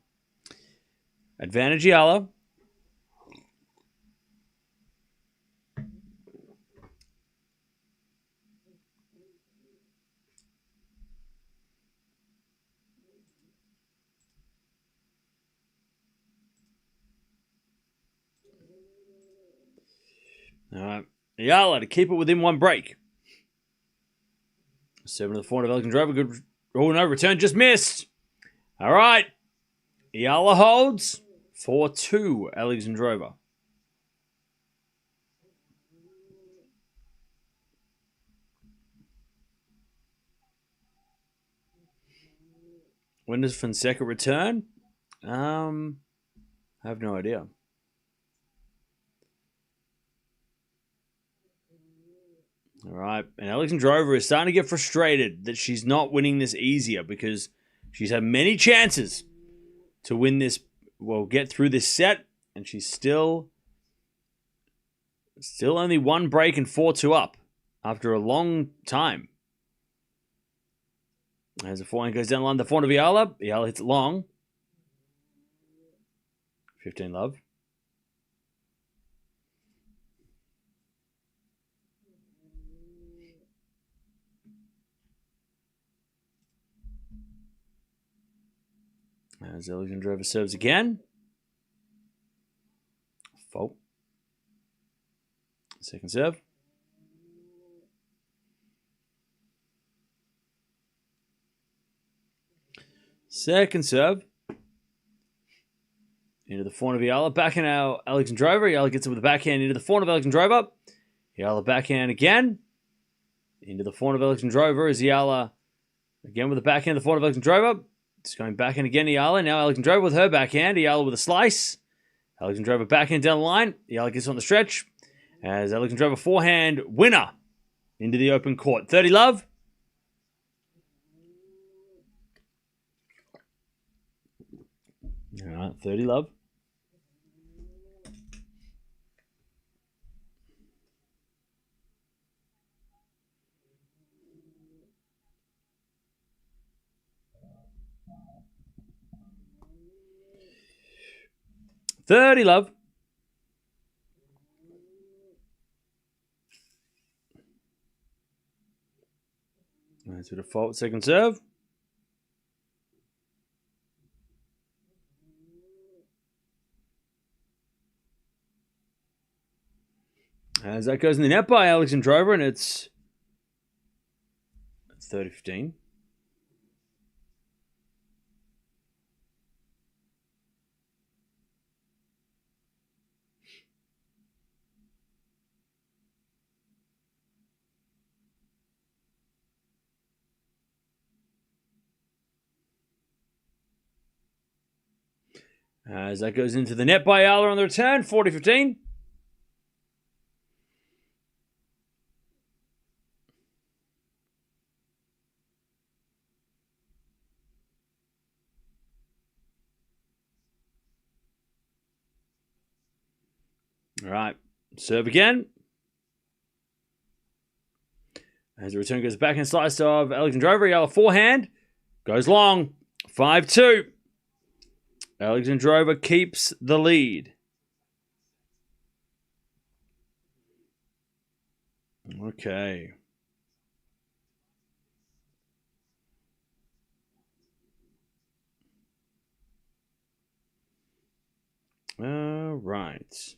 A: Advantage Eala. All right. Eala to keep it within one break. 7 to the forehand of Alexandrova. Good. Oh, no. Return just missed. All right. Eala holds. 4-2 Alexandrova. When does Fonseca return? I have no idea. All right. And Alexandrova is starting to get frustrated that she's not winning this easier because she's had many chances to win this, well, get through this set, and she's still only one break and 4-2 up after a long time. As the forehand goes down the line, the forehand of Eala. Eala hits it long. 15 love. As Alexandrova serves again. Fault. Second serve. Second serve. Into the forehand of Eala. Backhand now Alexandrova. Eala gets it with the backhand into the forehand of Alexandrova. Eala backhand again. Into the forehand of Alexandrova is Eala again with the backhand of the forehand of Alexandrova. Just going backhand again, Eala. Now Alexandrova with her backhand. Eala with a slice. Alexandrova backhand down the line. Eala gets on the stretch. As Alexandrova forehand winner into the open court. 30 love. All right, 30 love. Love. That's a default second serve. As that goes in the net by Alexandrova, and it's 30-15. As that goes into the net by Eala on the return, 40-15. All right, serve again. As the return goes back and slice of Alexandrova, Eala forehand. Goes long, 5-2. Alexandrova keeps the lead. Okay. All right.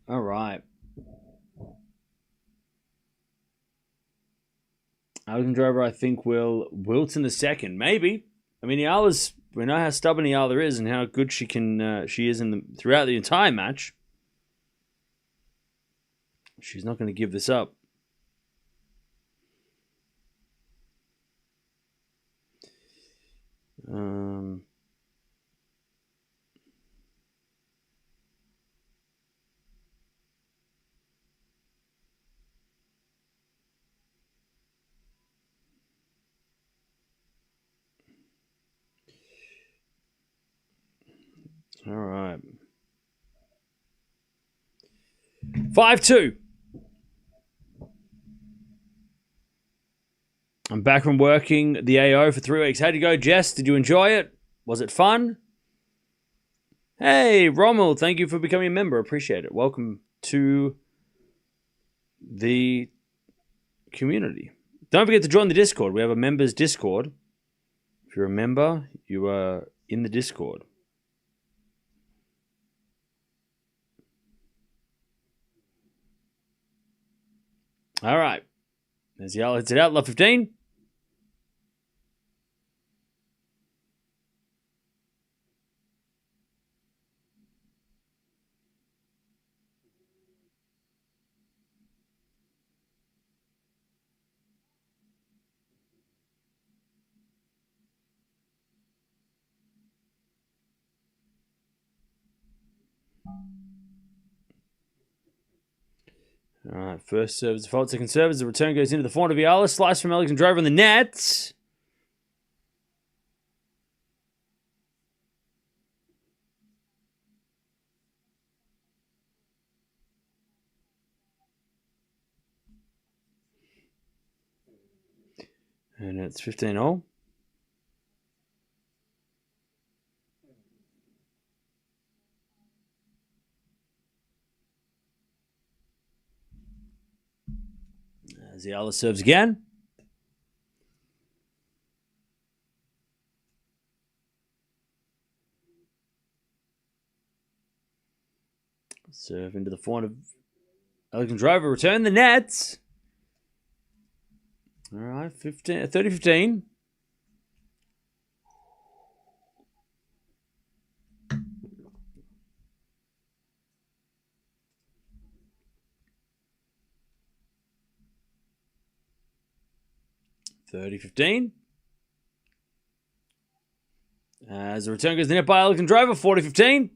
A: All right. Alexandrova, I think, will wilt in the second. Maybe. I mean, Eala's. We know how stubborn Eala is and how good she is throughout the entire match. She's not going to give this up. All right. 5-2. I'm back from working the AO for 3 weeks. How'd you go, Jess? Did you enjoy it? Was it fun? Hey, Rommel, thank you for becoming a member. Appreciate it. Welcome to the community. Don't forget to join the Discord. We have a members Discord. If you're a member, you are in the Discord. All right. As Eala hits it out, love 15. All right, first serve is default, second serve as the return goes into the forehand of Eala. Slice from Alexandrova in the net. And it's 15-all. As Eala serves again. Serve into the forehand of Alexandrova. Return the nets. All right, 30-15. As the return goes to the net by Alexandrova, 40-15.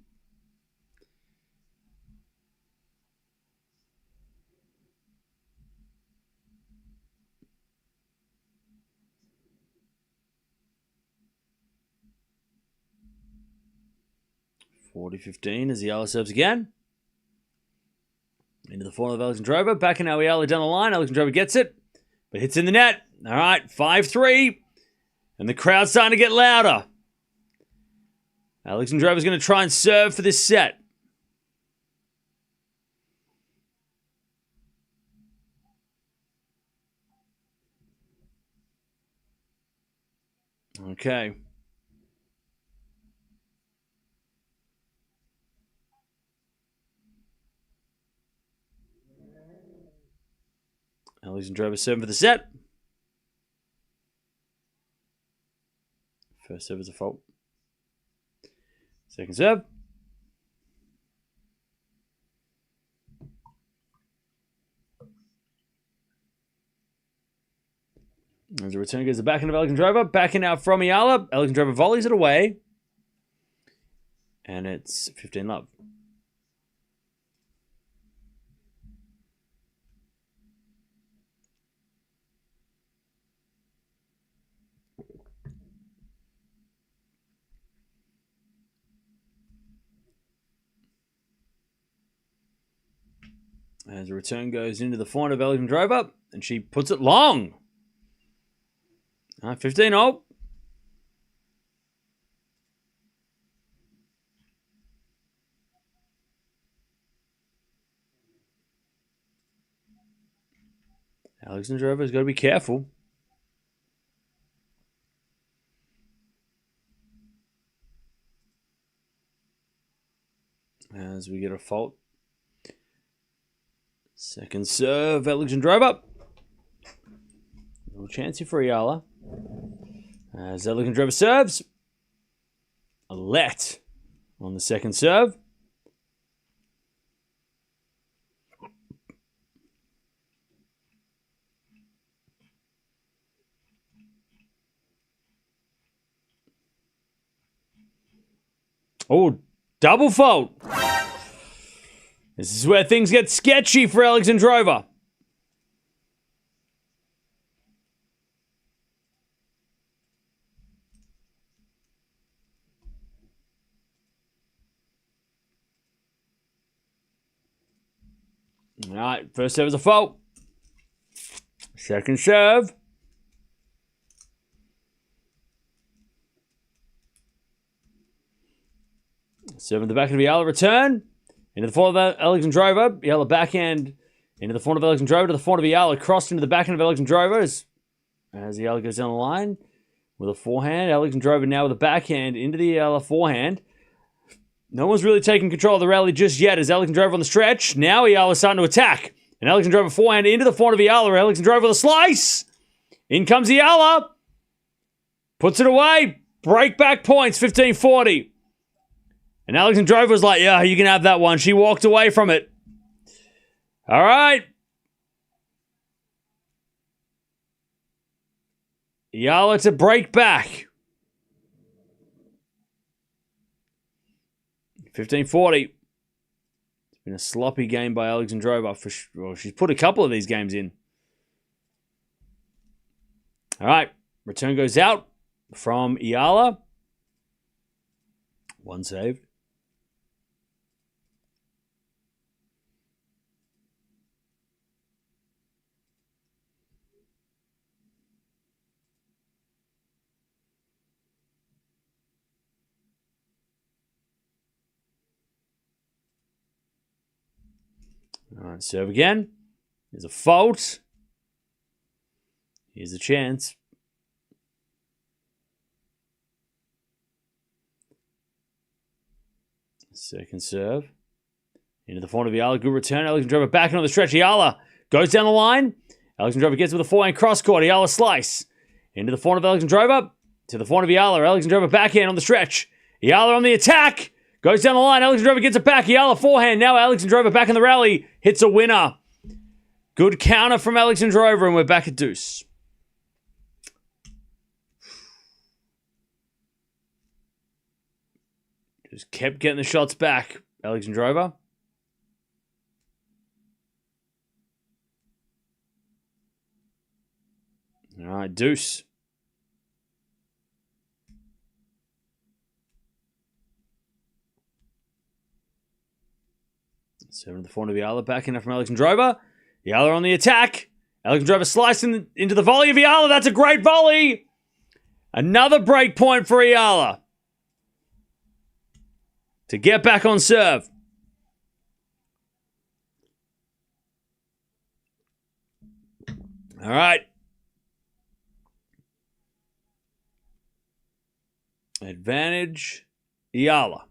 A: As Eala serves again. Into the forehand of Alexandrova. Back in now Eala down the line. Alexandrova gets it, but hits in the net. All right, 5-3. And the crowd's starting to get louder. Alexandrova's going to try and serve for this set. Okay. Alexandrova serving for the set. First serve is a fault. Second serve. As the return goes to the backhand of Alexandrova. Backhand out from Eala. Alexandrova volleys it away. And it's 15-love. As the return goes into the forehand of Alexandrova, and she puts it long. 15-0. Alexandrova's got to be careful. As we get a fault. Second serve, Alexandrova. No chance here for Eala. As Alexandrova serves. A let on the second serve. Oh, double fault. This is where things get sketchy for Alexandrova. All right, first serve is a fault. Second serve. Serve in the back of the Eala return. Into the forehand of Alexandrova. Eala backhand. Into the forehand of Alexandrova to the forehand of Eala. Crossed into the backhand of Alexandrova as Eala goes down the line with a forehand. Alexandrova now with a backhand into the Eala forehand. No one's really taking control of the rally just yet as Alexandrova on the stretch. Now Eala starting to attack. And Alexandrova forehand into the forehand of Eala. Alexandrova with a slice. In comes Eala. Puts it away. Break back points, 15-40. And Alexandrova was like, yeah, you can have that one. She walked away from it. All right. Eala to break back. 15-40. It's been a sloppy game by Alexandrova. Well, she's put a couple of these games in. All right. Return goes out from Eala. One saved. All right, serve again. There's a fault. Here's a chance. Second serve. Into the forehand of Eala. Good return. Alexandrova back on the stretch. Eala goes down the line. Alexandrova gets with a forehand cross court. Eala slice. Into the forehand of Alexandrova. To the forehand of Eala. Alexandrova backhand on the stretch. Eala on the attack. Goes down the line. Alexandrova gets it back. Eala forehand. Now Alexandrova back in the rally. Hits a winner. Good counter from Alexandrova, and we're back at deuce. Just kept getting the shots back, Alexandrova. All right, deuce. Seven to the forehand of Eala, backing up from Alexandrova. Eala on the attack. Alexandrova slicing into the volley of Eala. That's a great volley. Another break point for Eala to get back on serve. All right. Advantage, Eala.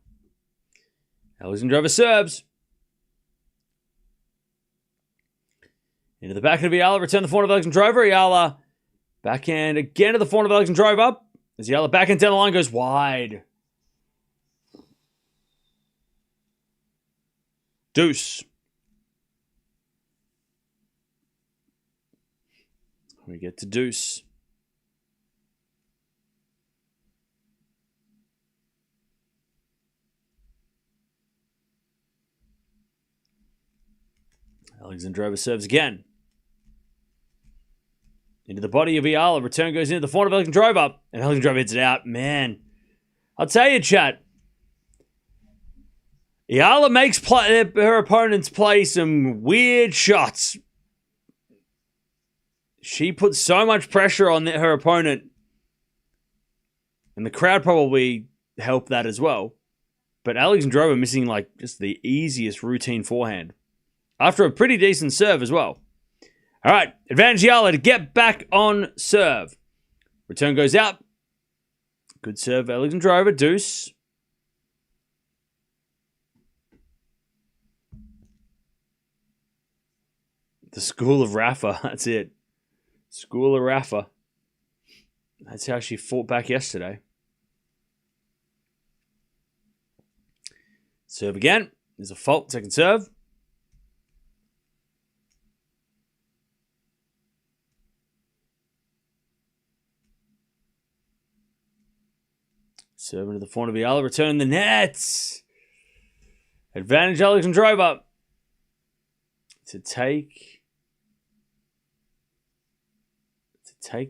A: Alexandrova serves. Into the backhand of Eala, return the forehand of Alexandrova. Eala backhand again to the forehand of Alexandrova. As Eala backhand down the line goes wide. Deuce. We get to deuce. Alexandrova serves again. Into the body of Eala. Return goes into the forehand of Alexandrova. And Alexandrova hits it out. Man. I'll tell you, chat. Eala makes her opponents play some weird shots. She puts so much pressure on her opponent. And the crowd probably helped that as well. But Alexandrova missing like just the easiest routine forehand. After a pretty decent serve as well. All right, advantage Eala to get back on serve. Return goes out. Good serve, Alexandrova. Deuce. The school of Rafa. That's it. School of Rafa. That's how she fought back yesterday. Serve again. There's a fault. Second serve. Serve into the forehand of Eala. Return the nets. Advantage Alexandrova to take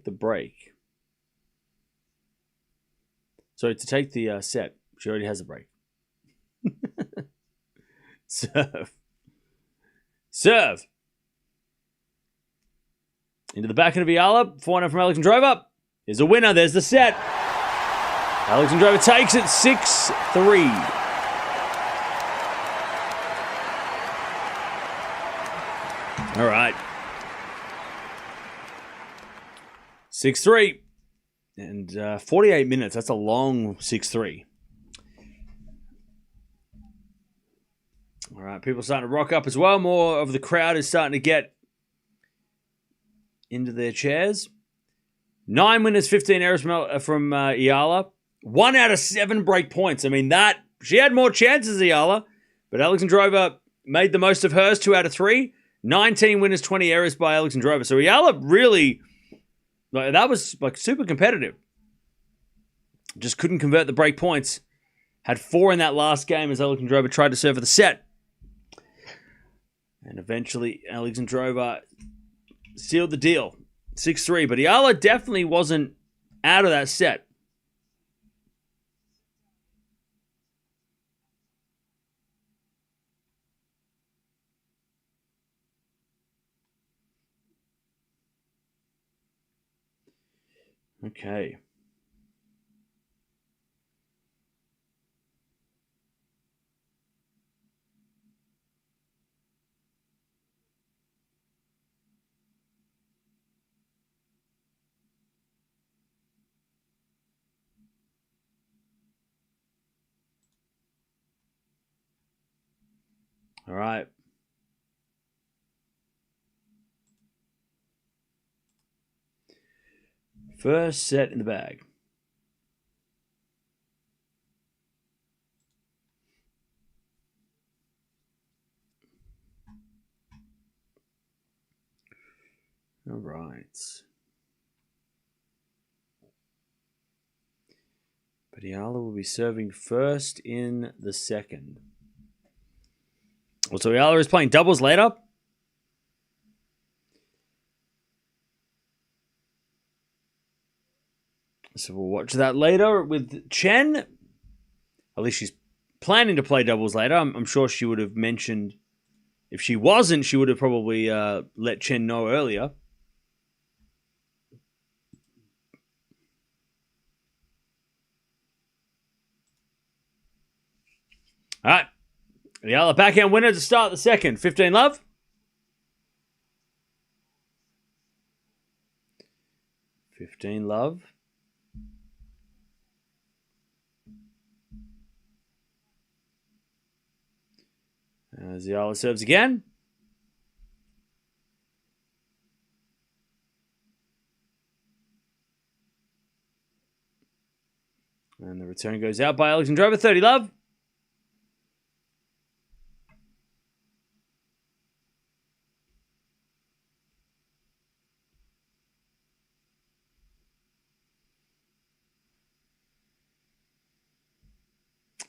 A: the break. Sorry, to take the set. She already has a break. Serve. Serve. Into the backhand of Eala. Forehand from Alexandrova. Is a winner. There's the set. Alexandrova takes it 6-3. All right. 6-3. And 48 minutes. That's a long 6-3. All right. People starting to rock up as well. More of the crowd is starting to get into their chairs. 9 winners, 15 errors from Eala. 1 out of 7 break points. I mean, she had more chances, Eala, but Alexandrova made the most of hers, 2 out of 3. 19 winners, 20 errors by Alexandrova. So Eala really, that was super competitive. Just couldn't convert the break points. Had 4 in that last game as Alexandrova tried to serve for the set. And eventually Alexandrova sealed the deal. 6-3. But Eala definitely wasn't out of that set. Okay. All right. First set in the bag. All right. But Eala will be serving first in the second. Also, Eala is playing doubles later. So we'll watch that later with Chen. At least she's planning to play doubles later. I'm sure she would have mentioned. If she wasn't, she would have probably let Chen know earlier. All right. Eala backhand winner to start the second. 15 love. As Eala serves again. And the return goes out by Alexandrova. 30 love.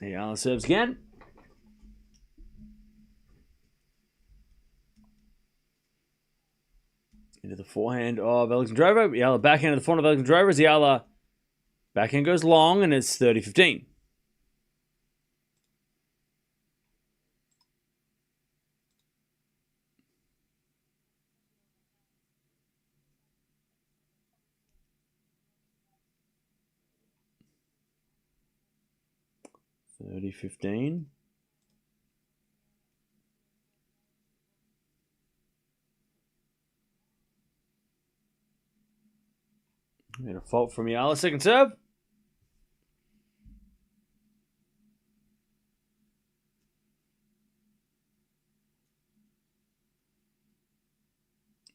A: Eala serves again. Into the forehand of Alexandrova. Eala backhand to the forehand of Alexandrova. As Eala backhand goes long, and it's 30-15. $30-15. And a fault from Eala. Second serve.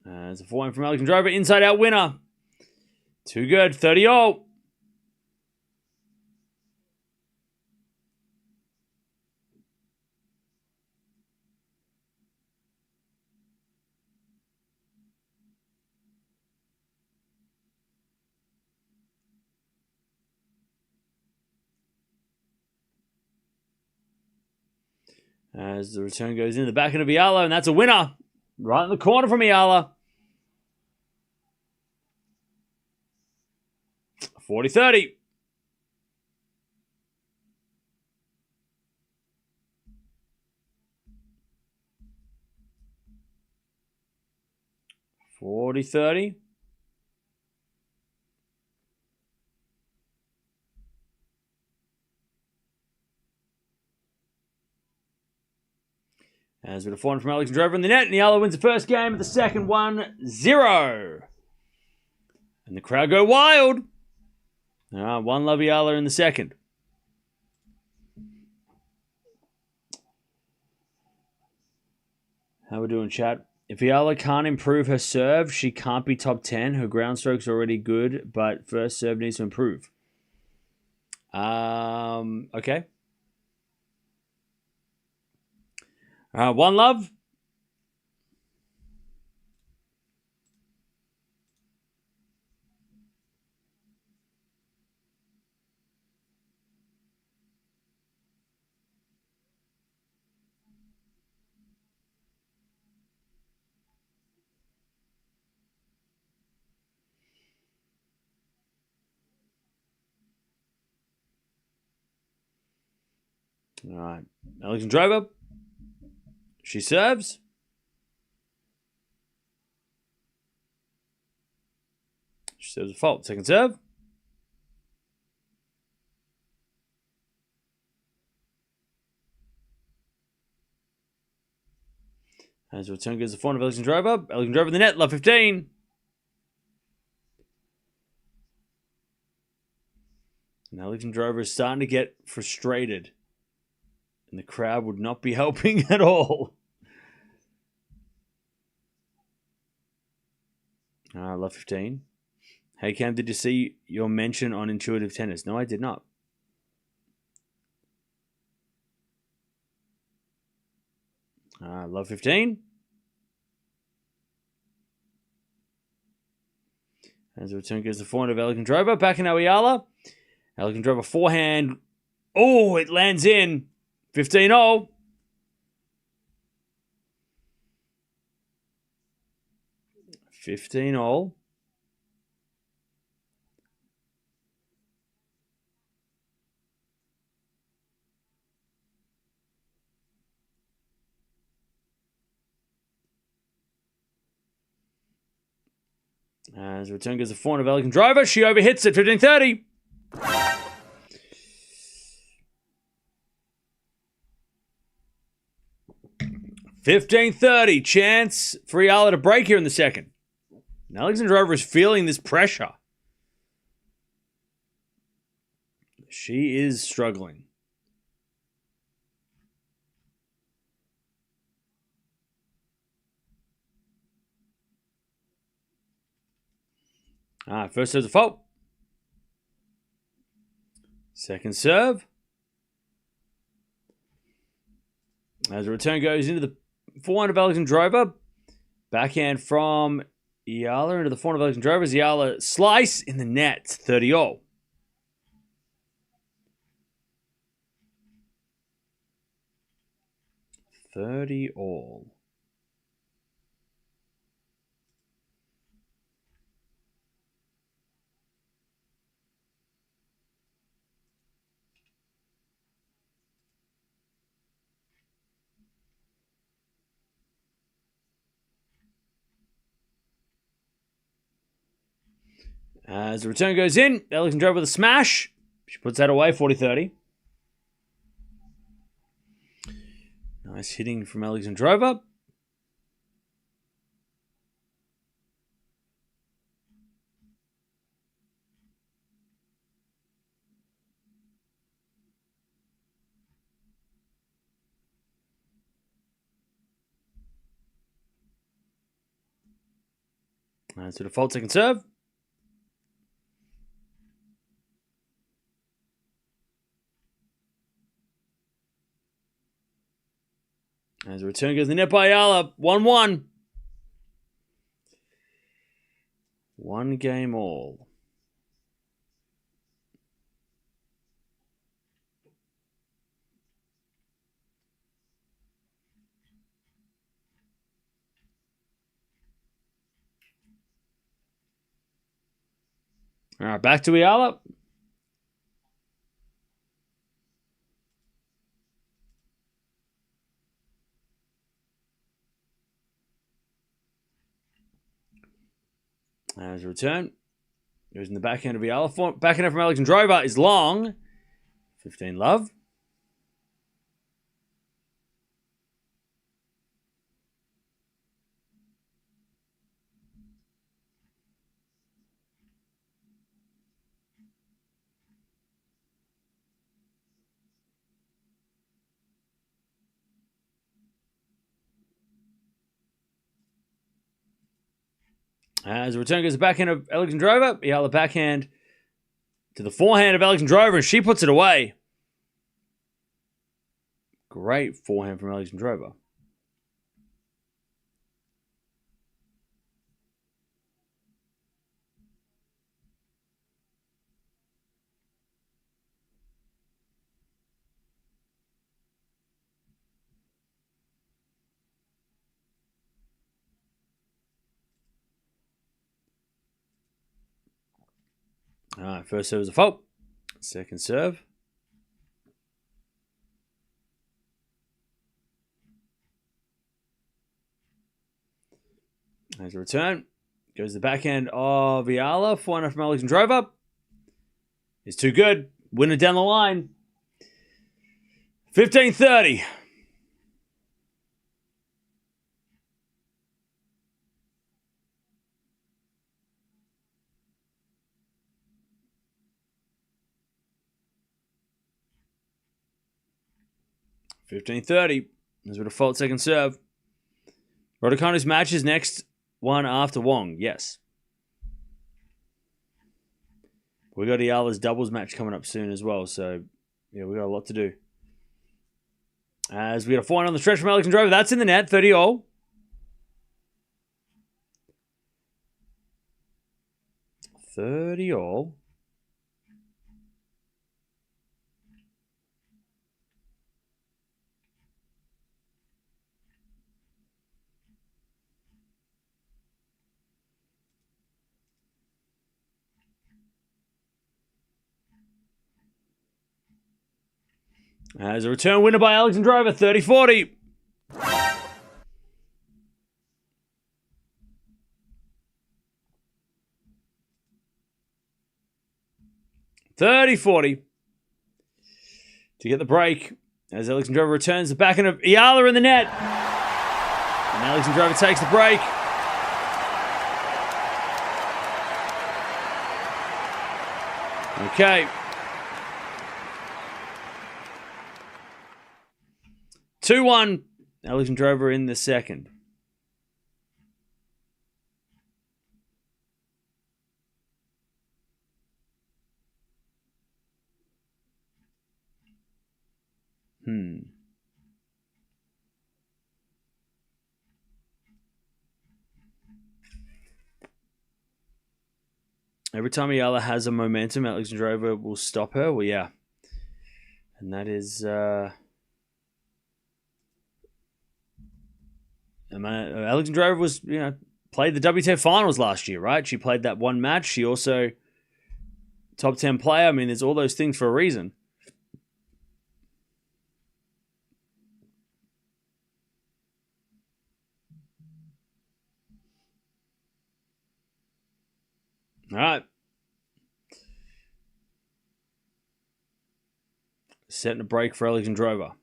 A: As a forehand from Alexandrova. Inside out winner. Too good. 30-all. As the return goes in the backhand of Eala, and that's a winner. Right in the corner from Eala. 40-30. As with a forehand from Alexandrova in the net, and Eala wins the first game of the second 1-0. And the crowd go wild. One love Eala in the second. How we doing, chat? If Eala can't improve her serve, she can't be top 10. Her ground stroke's already good, but first serve needs to improve. Okay. One love. All right. Alexandrova. She serves. She serves a fault. Second serve. As the return goes to the forehand of Alexandrova. Alexandrova in the net. Love 15. And Alexandrova is starting to get frustrated. And the crowd would not be helping at all. Love 15. Hey, Cam, did you see your mention on intuitive tennis? No, I did not. Love 15. As the return goes the forehand of Alexandrova. Back in Eala. Alexandrova forehand. Oh, it lands in. 15-0. 15-0. As the return goes the forehand of Alexandrova. She overhits it. 15-30. 15-30. Chance for Eala to break here in the second. And Alexandrova is feeling this pressure. She is struggling. First serve's a fault. Second serve. As the return goes into the forehand of Alexandrova. Backhand from Eala into the forehand of Alexandrova. Eala slice in the net. 30-0. 30-all. As the return goes in, Alexandrova with a smash. She puts that away, 40-30. Nice hitting from Alexandrova. That's a default second serve. As the return goes the net by Eala. 1-1. One game all. All right, back to Eala. As a return, goes in the backhand of Eala. Backhand from Alexandrova is long. 15 love. As the return goes the backhand of Alexandrova, Eala backhand to the forehand of Alexandrova, and she puts it away. Great forehand from Alexandrova. All right, first serve is a fault. Second serve. As a return, goes the backhand of Eala. Forehand from Alexandrova. Is too good. Winner down the line. 15-30. As with a fault second serve. Raducanu's match is next one after Wong. Yes. We got Eala's doubles match coming up soon as well. So, yeah, we got a lot to do. As we got a 4 on the stretch from Alexandrova. That's in the net, 30-all. As a return winner by Alexandrova, 30-40. To get the break, as Alexandrova returns the backhand of Eala in the net. And Alexandrova takes the break. Okay. 2-1. Alexandrova in the second. Every time Eala has a momentum, Alexandrova will stop her. Well, yeah. And that is... Alexandrova was, played the WTA finals last year, right? She played that one match. She also top 10 player. I mean, there's all those things for a reason. All right. Setting a break for Alexandrova.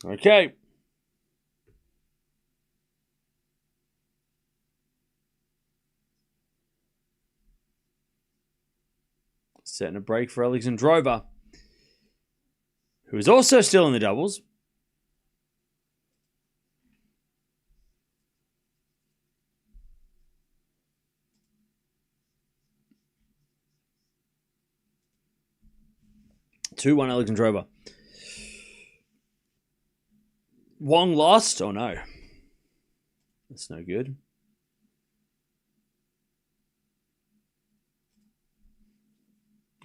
A: Okay. Setting a break for Alexandrova, who is also still in the doubles. Two-one Alexandrova. Wong lost? Oh no. That's no good.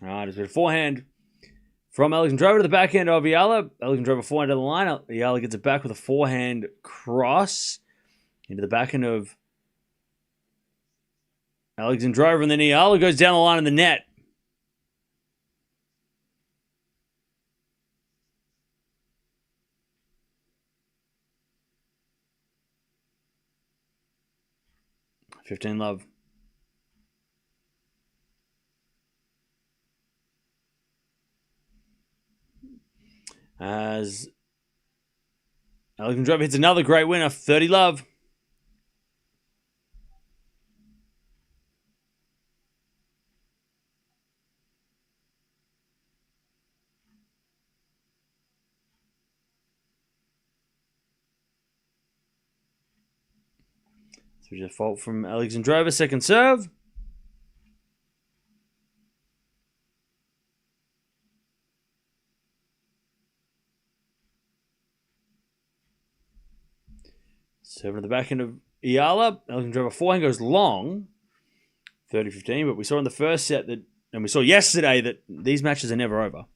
A: All right, it's been a forehand from Alexandrova to the backhand of Eala. Alexandrova forehand to the line. Eala gets it back with a forehand cross into the backhand of Alexandrova, and then Eala goes down the line in the net. $15-love. As Alexandrova hits another great winner, 30-love. So just a fault from Alexandrova, second serve. Serving to the backhand of Eala. Alexandrova forehand goes long. 30-15, but we saw in the first set that, and we saw yesterday that these matches are never over.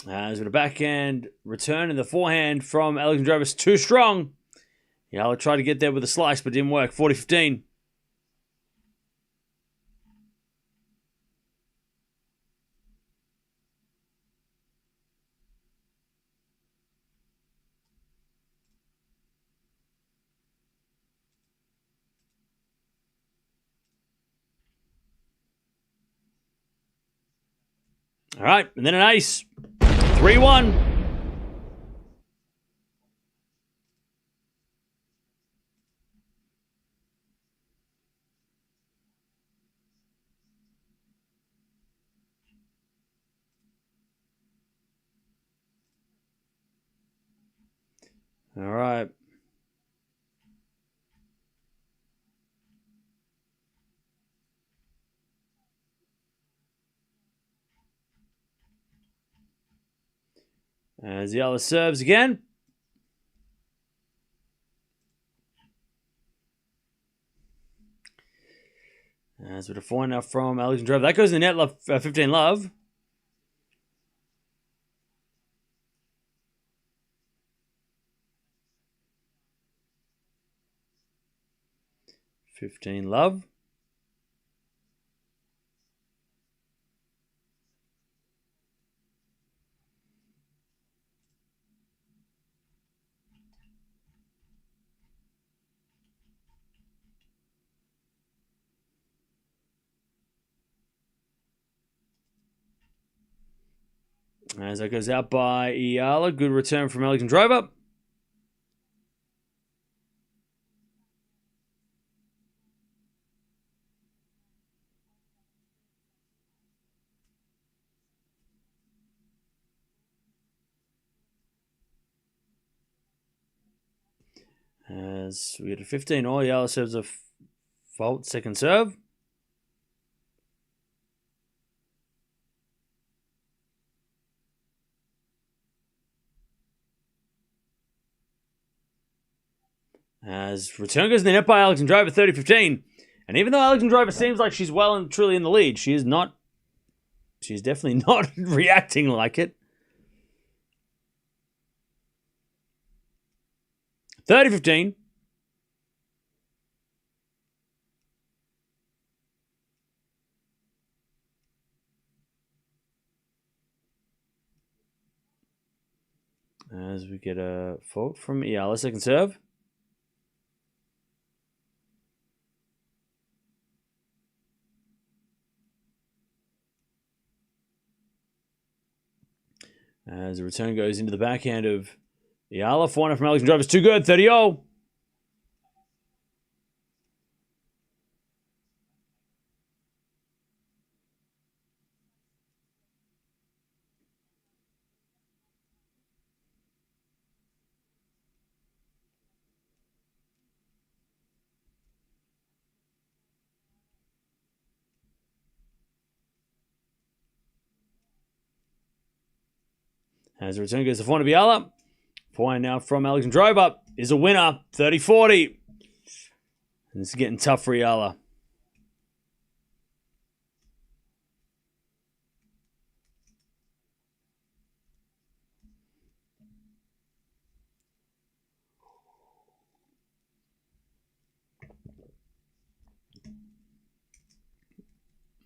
A: As with a backhand return and the forehand from Alexandrova is too strong. Eala tried to get there with a slice, but didn't work. 40-15. All right, and then an ace. 3-1. All right. As Eala serves again. As with a 4 now from Alexandrova. That goes in the net, love, 15 love. Love. As that goes out by Eala. Good return from Alexandrova. As we get a 15 all, Eala serves a fault second serve. As return goes in the net by Alexandrova, 30-15. And even though Alexandrova seems like she's well and truly in the lead, she is not. She's definitely not reacting like it. 30-15. As we get a fault from Eala, second serve. As the return goes into the backhand of Eala. 4 from Alexandrova is too good. 30-0. As the return goes to 4 to Eala. 4 now from Alexandrova is a winner. 30-40. And this is getting tough for Eala.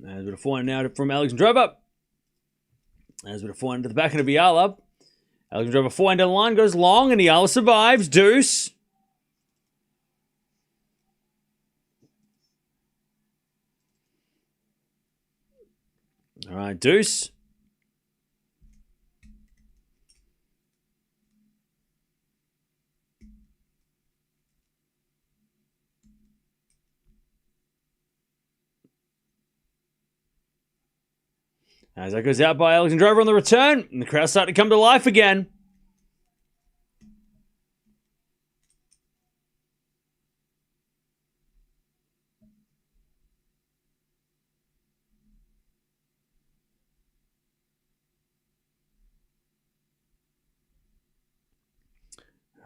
A: As with a 4 now from Alexandrova. As with a 4 into the back end of Eala. Alexandrova 4 into the line, goes long, and Eala survives. Deuce. All right, deuce. As that goes out by Alexandrova on the return, and the crowd's starting to come to life again.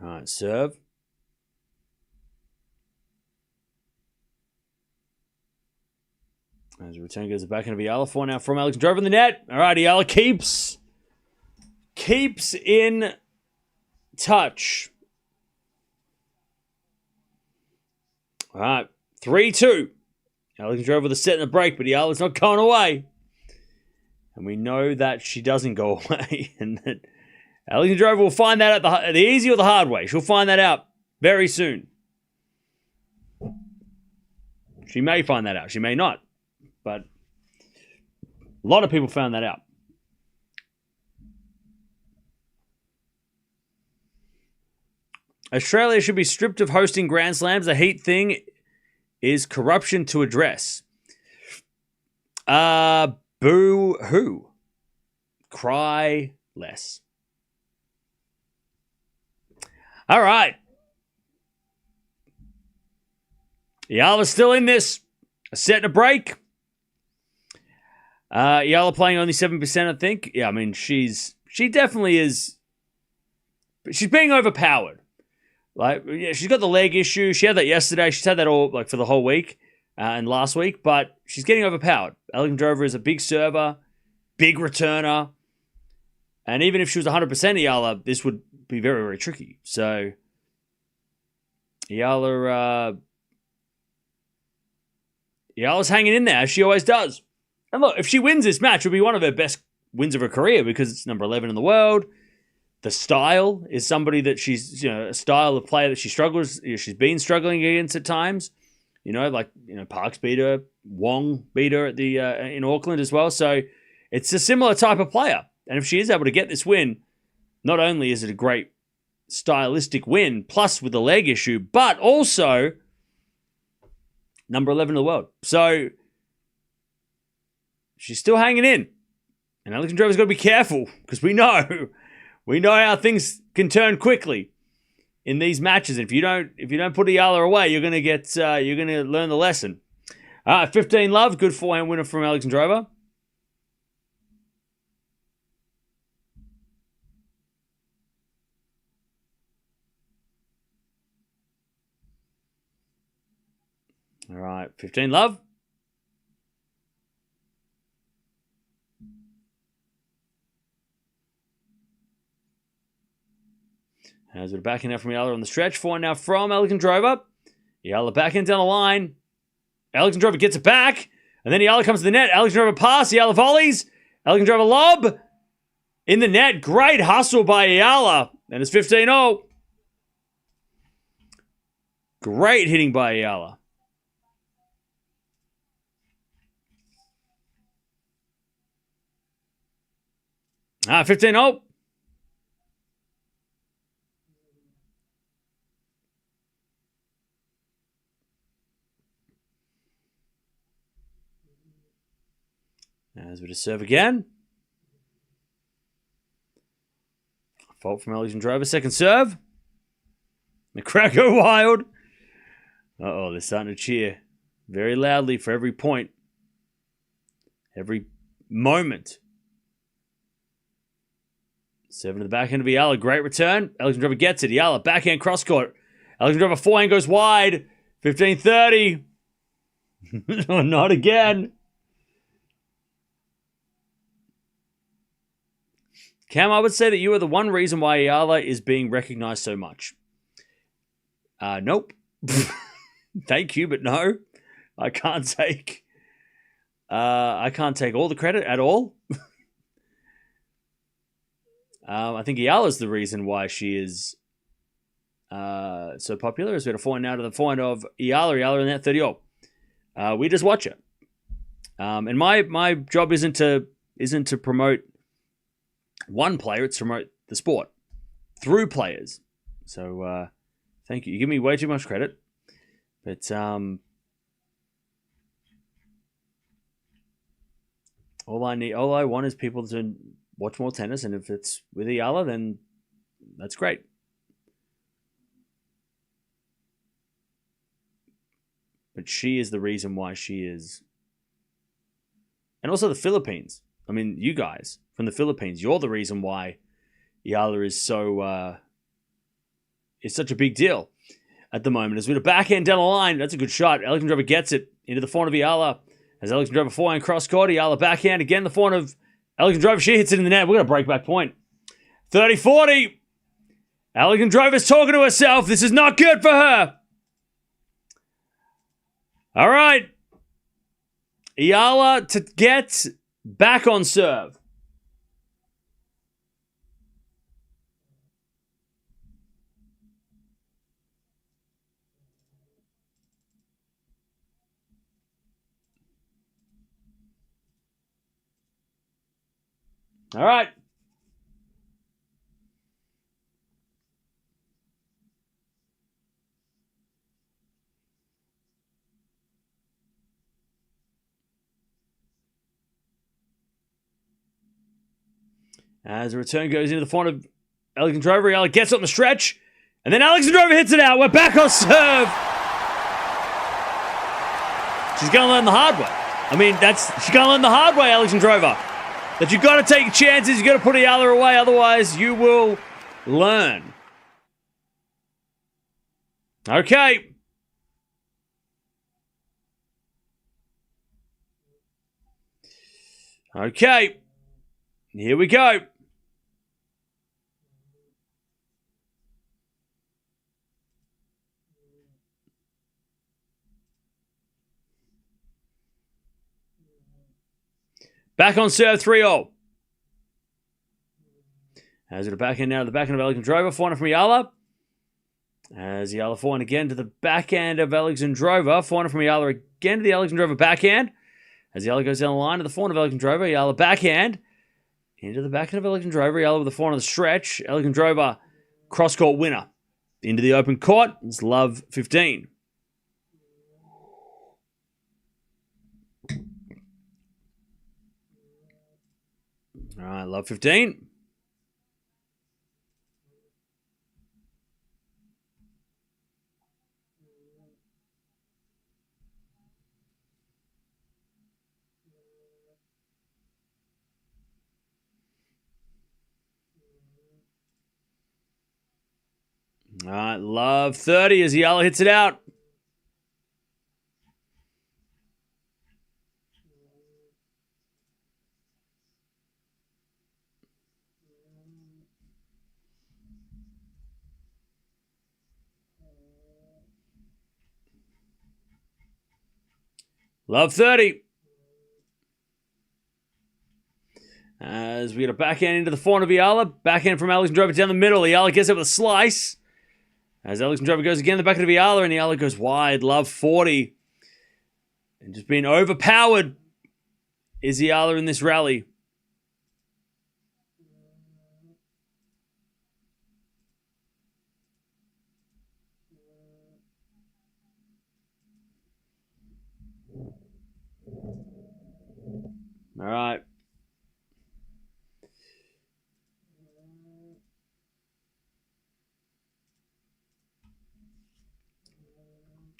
A: All right, serve. As the return goes back into Eala. 4 now from Alexandrova in the net. All right, Eala keeps in touch. All right, 3-2. Alexandrova with a set and a break, but Eala's not going away. And we know that she doesn't go away. And that Alexandrova will find that out the easy or the hard way. She'll find that out very soon. She may find that out. She may not. But a lot of people found that out. Australia should be stripped of hosting Grand Slams. The heat thing is corruption to address. Boo-hoo. Cry less. All right. Eala's still in this. A set and a break. Eala playing only 7%, I think. Yeah, I mean, she definitely is. She's being overpowered. Like, yeah, she's got the leg issue. She had that yesterday. She's had that all like for the whole week and last week, but she's getting overpowered. Alexandrova is a big server, big returner, and even if she was 100% Eala, this would be very, very tricky. So, Eala's hanging in there, as she always does. And look, if she wins this match, it'll be one of her best wins of her career because it's number 11 in the world. The style is somebody that she's, a style of player that she struggles. She's been struggling against at times. Parks beat her, Wong beat her at the in Auckland as well. So it's a similar type of player. And if she is able to get this win, not only is it a great stylistic win, plus with the leg issue, but also number 11 in the world. So she's still hanging in. And Alexandrova's got to be careful because we know how things can turn quickly in these matches. If you don't put Eala away, you're gonna learn the lesson. 15 love, good forehand winner from Alexandrova. All right, 15 love. As we're backing out from Eala on the stretch. Forehand now from Alexandrova. Eala backhand down the line. Alexandrova gets it back. And then Eala comes to the net. Alexandrova pass. Eala volleys. Alexandrova lob. In the net. Great hustle by Eala. And it's 15-0. Great hitting by Eala. Ah, 15-0. As we just serve again. Fault from Alexandrova. Second serve. The crowd go wild. Uh-oh, they're starting to cheer very loudly for every point. Every moment. 7 to the backhand of Eala. Great return. Alexandrova gets it. Eala backhand cross court. Alexandrova forehand goes wide. 15-30. Oh, not again. Cam, I would say that you are the one reason why Eala is being recognized so much. Nope. Thank you, but no. I can't take all the credit at all. I think Eala is the reason why she is so popular. As we had a forehand now to the forehand of Eala. Eala in that 30-0. We just watch it. And my job isn't to promote one player, it's to promote the sport through players. So thank you. You give me way too much credit. But all I want is people to watch more tennis, and if it's with Eala, then that's great. But she is the reason why she is. And also the Philippines. I mean, you guys from the Philippines, you're the reason why Eala is so is such a big deal at the moment. As with a backhand down the line, that's a good shot. Alexandrova gets it into the forehand of Eala. As Alexandrova forehand cross court, Eala backhand again. The forehand of Alexandrova, she hits it in the net. We're going to break back point. 30-40. Alexandrova's talking to herself. This is not good for her. All right. Eala to get back on serve. All right. As the return goes into the front of Alexandrova, Eala gets on the stretch, and then Alexandrova hits it out. We're back on serve. She's going to learn the hard way. She's going to learn the hard way, Alexandrova. That you got to take chances, you got to put Eala away, otherwise you will learn. Okay. Okay. Here we go. Back on serve, 3-0. As the backhand now to the backhand of Alexandrova. Forehand from Eala. As Eala forehand again to the backhand of Alexandrova. Forehand from Eala again to the Alexandrova backhand. As Eala goes down the line to the forehand of Alexandrova. Eala backhand. Into the backhand of Alexandrova. Eala with the forehand of the stretch. Alexandrova cross-court winner. Into the open court. It's love 15. All right, love 15. All right, love 30 as Eala hits it out. Love 30. As we get a backhand into the forehand of Eala. Backhand from Alexandrova down the middle. Eala gets it with a slice. As Alexandrova goes again, the back of Eala, and Eala goes wide. Love 40. And just being overpowered is Eala in this rally. All right.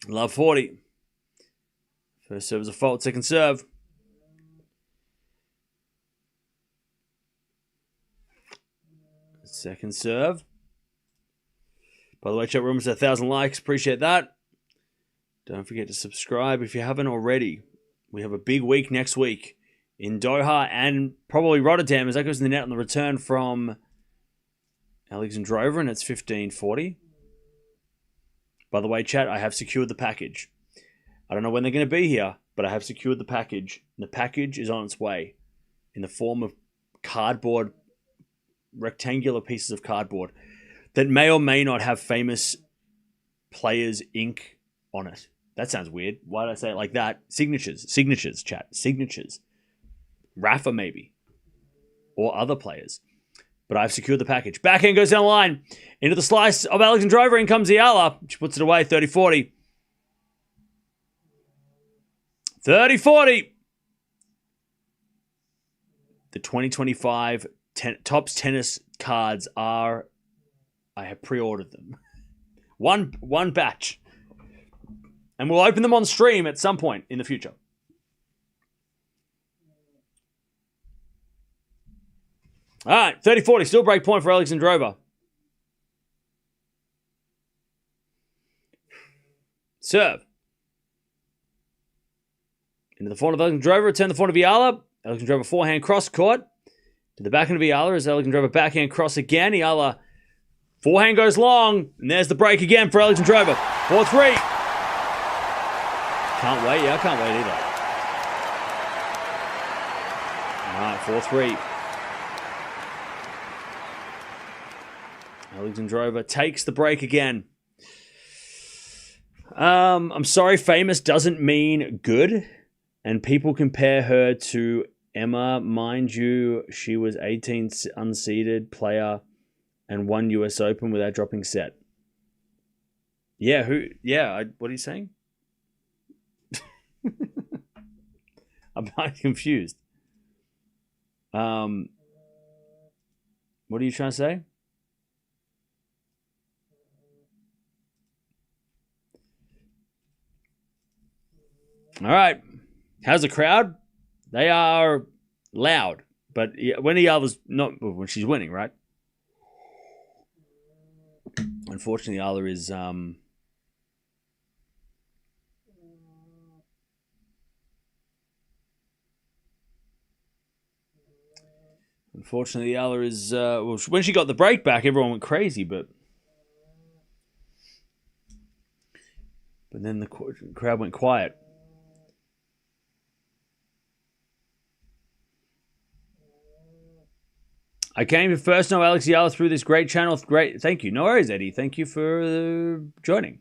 A: Love 40. First serve is a fault, second serve. Second serve. By the way, chat room is 1,000 likes. Appreciate that. Don't forget to subscribe if you haven't already. We have a big week next week in Doha and probably Rotterdam as that goes in the net on the return from Alexandrova, and it's 15:40. By the way, chat, I have secured the package. I don't know when they're going to be here, but I have secured the package. And the package is on its way in the form of cardboard, rectangular pieces of cardboard that may or may not have famous players' ink on it. That sounds weird. Why did I say it like that? Signatures, chat, signatures. Rafa, maybe. Or other players. But I've secured the package. Backhand goes down the line. Into the slice of Alexandrova. In comes Eala. She puts it away. 30-40. 30-40. The 2025 Topps tennis cards are... I have pre-ordered them. One batch. And we'll open them on stream at some point in the future. All right, 30-40, still break point for Alexandrova. Serve. Into the forehand of Alexandrova, return the forehand of Eala. Alexandrova forehand cross court. To the backhand of Eala as Alexandrova backhand cross again. Eala forehand goes long, and there's the break again for Alexandrova. 4-3. Can't wait, yeah, I can't wait either. All right, 4-3. Alexandrova takes the break again. I'm sorry, famous doesn't mean good. And people compare her to Emma. Mind you, she was 18th unseeded player and won US Open without dropping set. Yeah, what are you saying? I'm not confused. What are you trying to say? All right. How's the crowd? They are loud, but when Eala's not, when she's winning, right? Unfortunately, Eala is well, when she got the break back, everyone went crazy, but then the crowd went quiet. I came to first know Alex Eala through this great channel. Great, thank you. No worries, Eddie. Thank you for joining.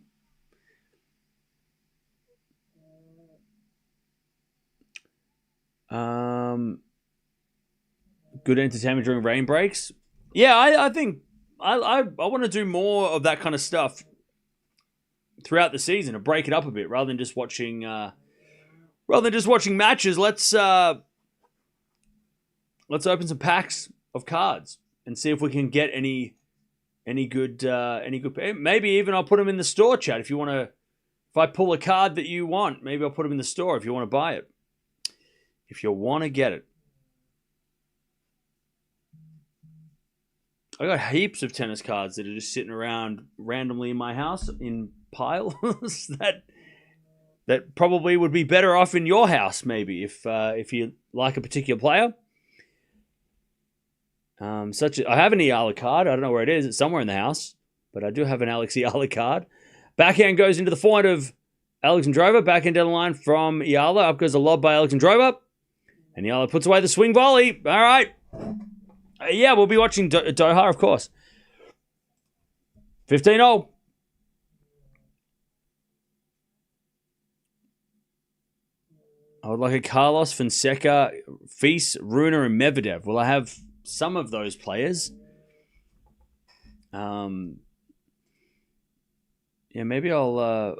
A: Good entertainment during rain breaks. Yeah, I think I want to do more of that kind of stuff throughout the season to break it up a bit, rather than just watching matches. Let's open some packs of cards and see if we can get any good. Maybe even I'll put them in the store, chat. If you want to, if I pull a card that you want, maybe I'll put them in the store if you want to buy it. If you want to get it. I got heaps of tennis cards that are just sitting around randomly in my house in piles that probably would be better off in your house, maybe, if you like a particular player. I have an Eala card. I don't know where it is. It's somewhere in the house, but I do have an Alex Eala card. Backhand goes into the forehand of Alexandrova. Backhand down the line from Eala. Up goes a lob by Alexandrova. And Eala puts away the swing volley. All right. Yeah, we'll be watching Doha, of course. 15-0. I would like a Carlos, Fonseca, Fils, Runa, and Medvedev. Will I have some of those players? Yeah, maybe I'll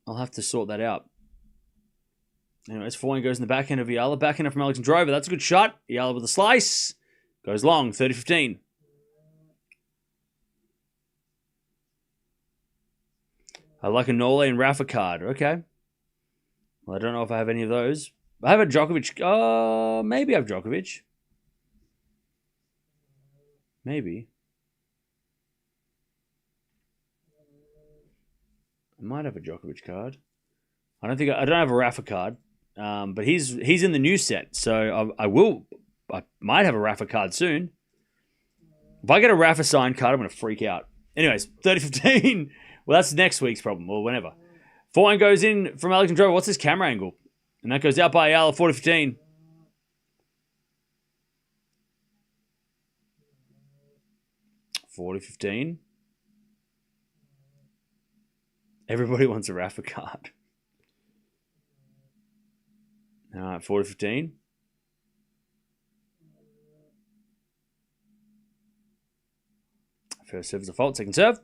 A: have to sort that out. Anyways, forehand goes in the backhand of Eala. Backhand from Alexandrova. That's a good shot. Eala with a slice. Goes long, 30-15. I like a Nole and Rafa card. Okay. Well, I don't know if I have any of those. I have a Djokovic. Maybe I have Djokovic. Maybe. I might have a Djokovic card. I don't have a Rafa card. But he's in the new set, so I might have a Rafa card soon. If I get a Rafa signed card, I'm going to freak out. Anyways, 30-15. Well, that's next week's problem, or whenever. Forehand goes in from Alexandrova. What's his camera angle? And that goes out by Eala, 40-15. Everybody wants a Rafa card. All right, 40-15. First serve is a fault. Second serve.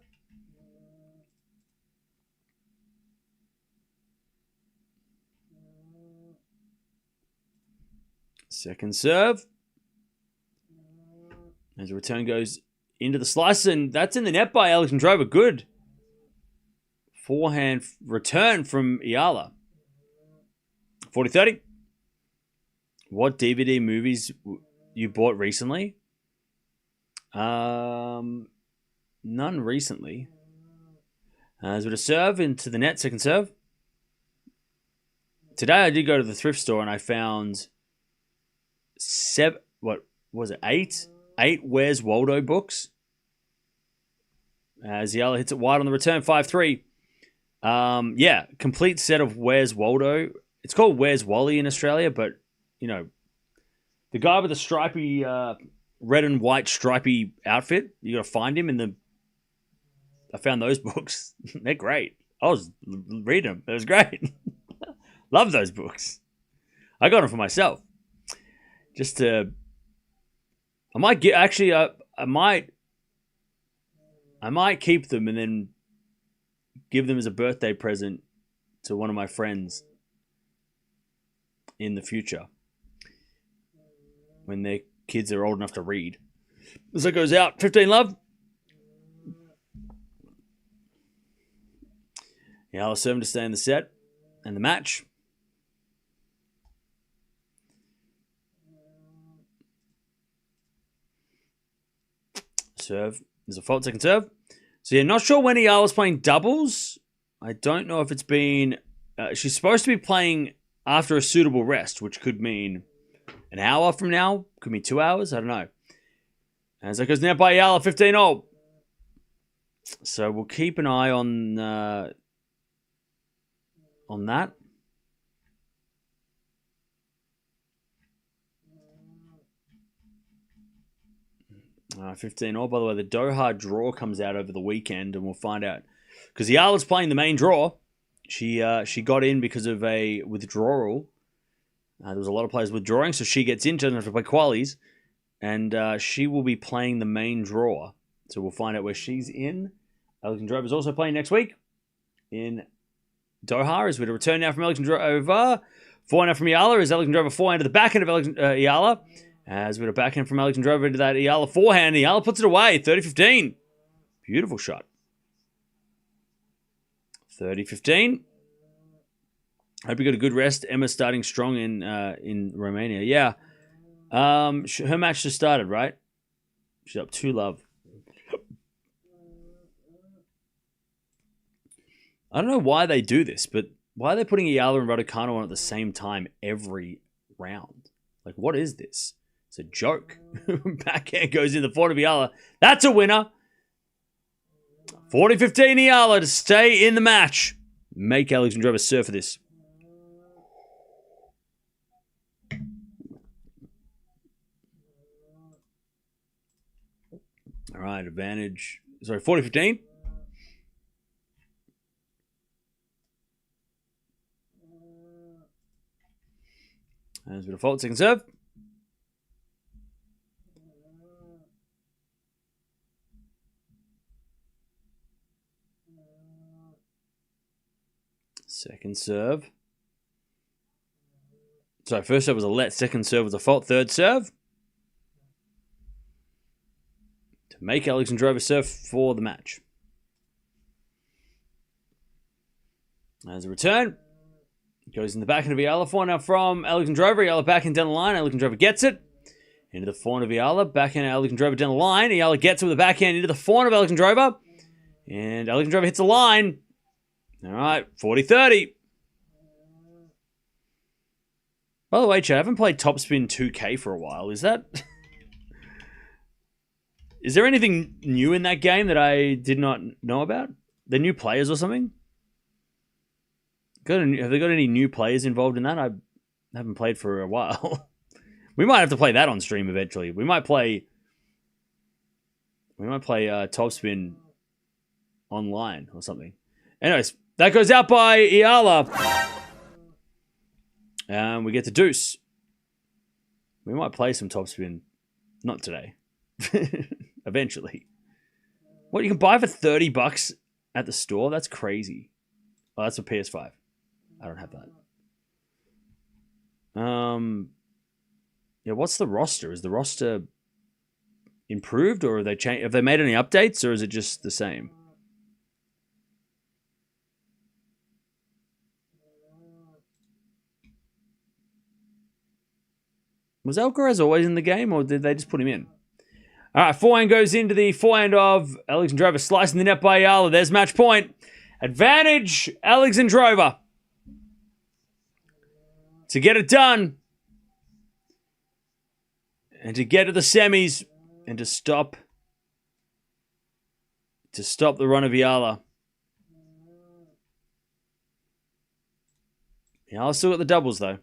A: Second serve. As the return goes into the slice, and that's in the net by Alexandrova. Good forehand return from Eala. 40-30. What DVD movies you bought recently? None recently. As with a serve into the net, second serve. Today I did go to the thrift store and I found eight Where's Waldo books. As Eala hits it wide on the return, 5-3. Yeah, complete set of Where's Waldo. It's called Where's Wally in Australia, but, you know, the guy with the stripy, red and white stripy outfit, you got to find him in the... I found those books. They're great. I was reading them. It was great. Love those books. I got them for myself. Just to... I might get... Actually, I might keep them and then give them as a birthday present to one of my friends in the future when their kids are old enough to read. As that goes out, 15 love. Eala serving to stay in the set and the match. Serve. There's a fault, second serve. So yeah, not sure when Eala's playing doubles. I don't know if it's been... she's supposed to be playing after a suitable rest, which could mean an hour from now. Could mean 2 hours. I don't know. As that goes now by Eala, 15-0. So we'll keep an eye on that. 15-0. By the way, the Doha draw comes out over the weekend, and we'll find out. Because Eala's playing the main draw. She got in because of a withdrawal. There was a lot of players withdrawing, so she gets in. She doesn't have to play qualies. And she will be playing the main draw. So we'll find out where she's in. Alexandrova is also playing next week in Doha. As we return now from Alexandrova. Forehand from Eala. As Alexandrova forehand to the backhand of Eala. As we backhand from Alexandrova into that Eala forehand. Eala puts it away. 30-15. Beautiful shot. 30-15. Hope you got a good rest. Emma's starting strong in Romania. Yeah. Her match just started, right? She's up 2 love. I don't know why they do this, but why are they putting Eala and Raducanu on at the same time every round? Like, what is this? It's a joke. Backhand goes in the forehand of Eala. That's a winner. 40-15 Eala to stay in the match. Make Alexandrova serve for this. All right, advantage. Sorry, 40-15. As we default, second serve. Second serve. Sorry, first serve was a let. Second serve was a fault. Third serve. To make Alexandrova serve for the match. As a return. Goes in the backhand of Eala. Forehand now from Alexandrova. Eala backhand down the line. Alexandrova gets it. Into the forehand of Eala. Backhand Alexandrova down the line. Eala gets it with the backhand into the forehand of Alexandrova. And Alexandrova hits the line. All right, 40-30. By the way, Chad, I haven't played Topspin 2K for a while. Is that... Is there anything new in that game that I did not know about? The new players or something? Have they got any new players involved in that? I haven't played for a while. We might have to play that on stream eventually. We might play Topspin online or something. Anyways, that goes out by Eala. And we get to deuce. We might play some Topspin. Not today. Eventually. What, you can buy for $30 at the store? That's crazy. Oh, that's a PS5. I don't have that. Yeah, what's the roster? Is the roster improved, or have they made any updates, or is it just the same? Was Alcaraz always in the game, or did they just put him in? All right, forehand goes into the forehand of Alexandrova, slicing the net by Eala. There's match point. Advantage, Alexandrova. To get it done. And to get to the semis. And to stop the run of Eala. Eala's still got the doubles, though.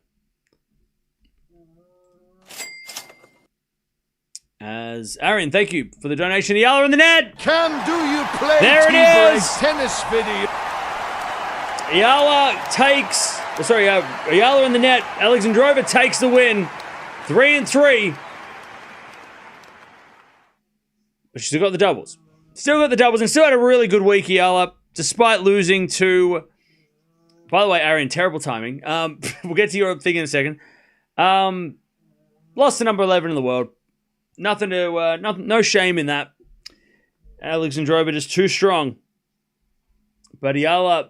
A: As Aaron, thank you for the donation. Eala in the net.
B: Cam, do you play
A: there it is.
B: tennis video?
A: Eala in the net. Alexandrova takes the win. 3-3. But she's still got the doubles. Still got the doubles and still had a really good week, Eala, despite losing to... By the way, Aaron, terrible timing. We'll get to your thing in a second. Lost to number 11 in the world. Nothing to, no shame in that. Alexandrova just too strong. But Eala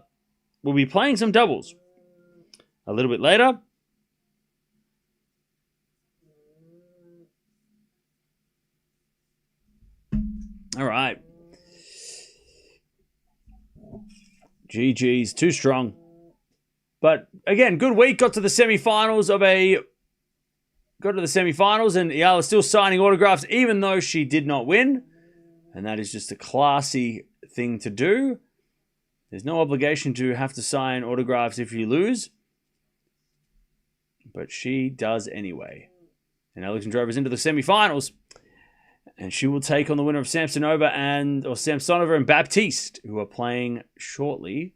A: will be playing some doubles a little bit later. All right. GG's, too strong. But again, good week. Got to the semifinals and Eala still signing autographs even though she did not win. And that is just a classy thing to do. There's no obligation to have to sign autographs if you lose. But she does anyway. And Alexandrova is into the semifinals. And she will take on the winner of Samsonova and Baptiste, who are playing shortly.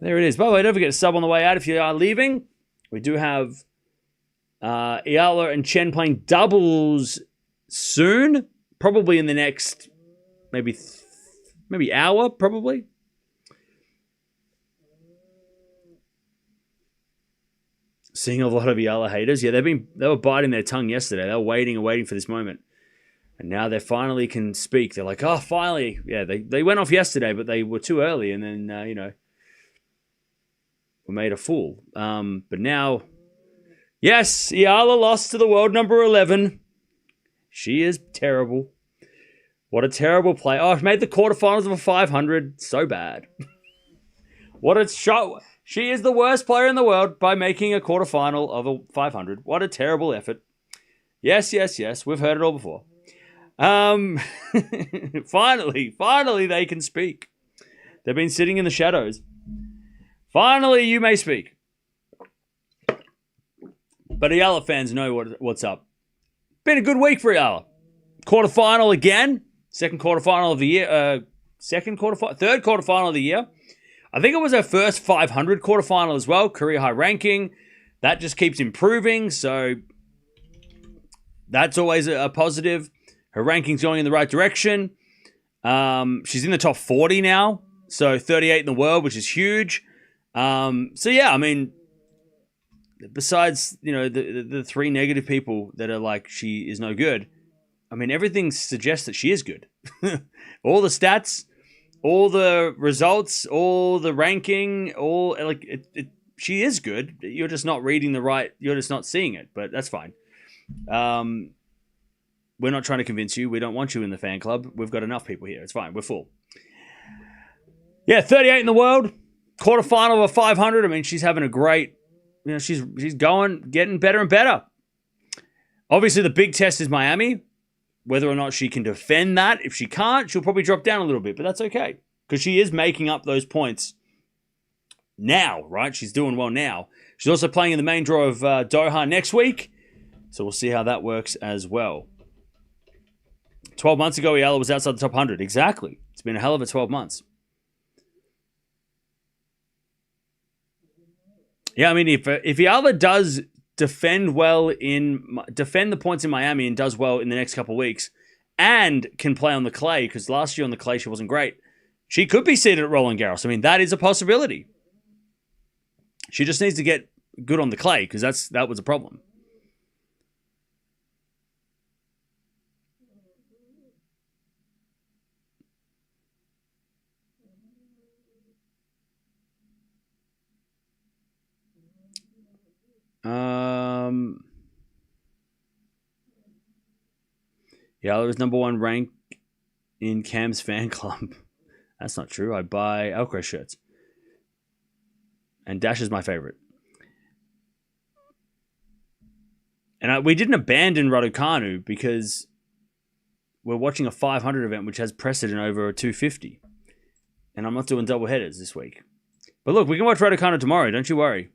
A: There it is. By the way, don't forget to sub on the way out if you are leaving. We do have Eala and Chen playing doubles soon. Probably in the next maybe hour, probably. Seeing a lot of Eala haters. Yeah, they were biting their tongue yesterday. They were waiting and waiting for this moment. And now they finally can speak. They're like, oh, finally. Yeah, they went off yesterday, but they were too early. And then, were made a fool. But now, yes, Eala lost to the world number 11. She is terrible. What a terrible play. Oh, she made the quarterfinals of a 500. So bad. What a shot. She is the worst player in the world by making a quarterfinal of a 500. What a terrible effort. Yes. We've heard it all before. Finally they can speak. They've been sitting in the shadows. Finally, you may speak. But Eala fans know what's up. Been a good week for Eala. Quarterfinal again. Second quarterfinal of the year. Third quarterfinal of the year. I think it was her first 500 quarterfinal as well. Career high ranking. That just keeps improving. So that's always a positive. Her ranking's going in the right direction. She's in the top 40 now. So 38 in the world, which is huge. So yeah, I mean, besides, the three negative people that are like, she is no good. I mean, everything suggests that she is good. All the stats, all the results, all the ranking, she is good. You're just not reading you're just not seeing it, but that's fine. We're not trying to convince you. We don't want you in the fan club. We've got enough people here. It's fine. We're full. Yeah, 38 in the world. Quarterfinal of a 500. I mean, she's having a great, she's getting better and better. Obviously, the big test is Miami. Whether or not she can defend that. If she can't, she'll probably drop down a little bit, but that's okay. Because she is making up those points now, right? She's doing well now. She's also playing in the main draw of Doha next week. So we'll see how that works as well. 12 months ago, Eala was outside the top 100. Exactly. It's been a hell of a 12 months. Yeah, I mean, if Eala does defend the points in Miami and does well in the next couple of weeks and can play on the clay, because last year on the clay she wasn't great, she could be seeded at Roland Garros. I mean, that is a possibility. She just needs to get good on the clay, because that was a problem. Eala is number 1 rank in Cam's fan club. That's not true. I buy Alcaraz shirts. And Dash is my favorite. And we didn't abandon Raducanu because we're watching a 500 event which has precedent over a 250. And I'm not doing double headers this week. But look, we can watch Raducanu tomorrow. Don't you worry.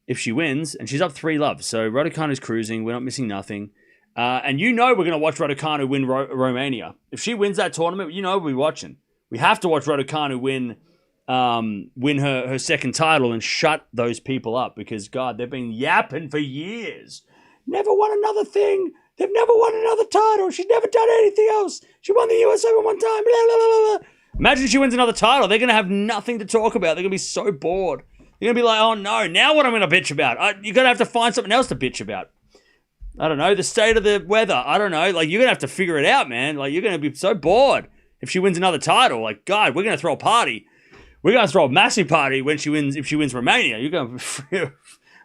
A: If she wins, and she's up 3-love. So Raducanu's cruising. We're not missing nothing. And we're going to watch Raducanu win Romania. If she wins that tournament, we'll be watching. We have to watch Raducanu win her second title and shut those people up because, God, they've been yapping for years. Never won another thing. They've never won another title. She's never done anything else. She won the US Open one time. Blah, blah, blah, blah. Imagine she wins another title. They're going to have nothing to talk about. They're going to be so bored. They're going to be like, oh, no, now what am I going to bitch about? You're going to have to find something else to bitch about. I don't know, the state of the weather. I don't know. Like, you're going to have to figure it out, man. Like, you're going to be so bored if she wins another title. Like, God, we're going to throw a party. We're going to throw a massive party when she wins, if she wins Romania. You're going to,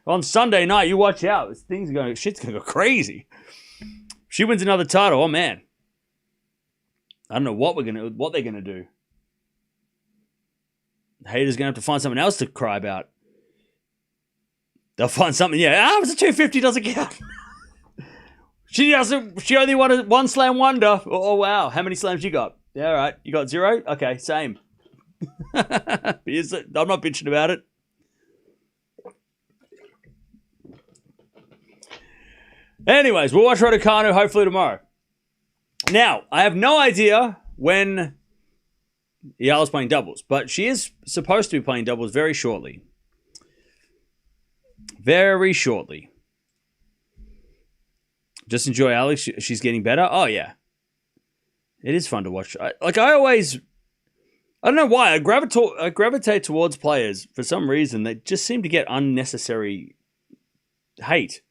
A: on Sunday night, you watch out. Shit's going to go crazy. If she wins another title, oh, man. I don't know what they're going to do. The haters going to have to find something else to cry about. They'll find something, yeah. It's a 250, doesn't count. She only won one slam wonder. Oh, wow. How many slams you got? Yeah, all right. You got 0? Okay, same. I'm not bitching about it. Anyways, we'll watch Raducanu hopefully tomorrow. Now, I have no idea when Eala's playing doubles, but she is supposed to be playing doubles very shortly. Very shortly. Just enjoy Alex. She's getting better. Oh, yeah. It is fun to watch. I don't know why. I gravitate towards players for some reason. They just seem to get unnecessary hate.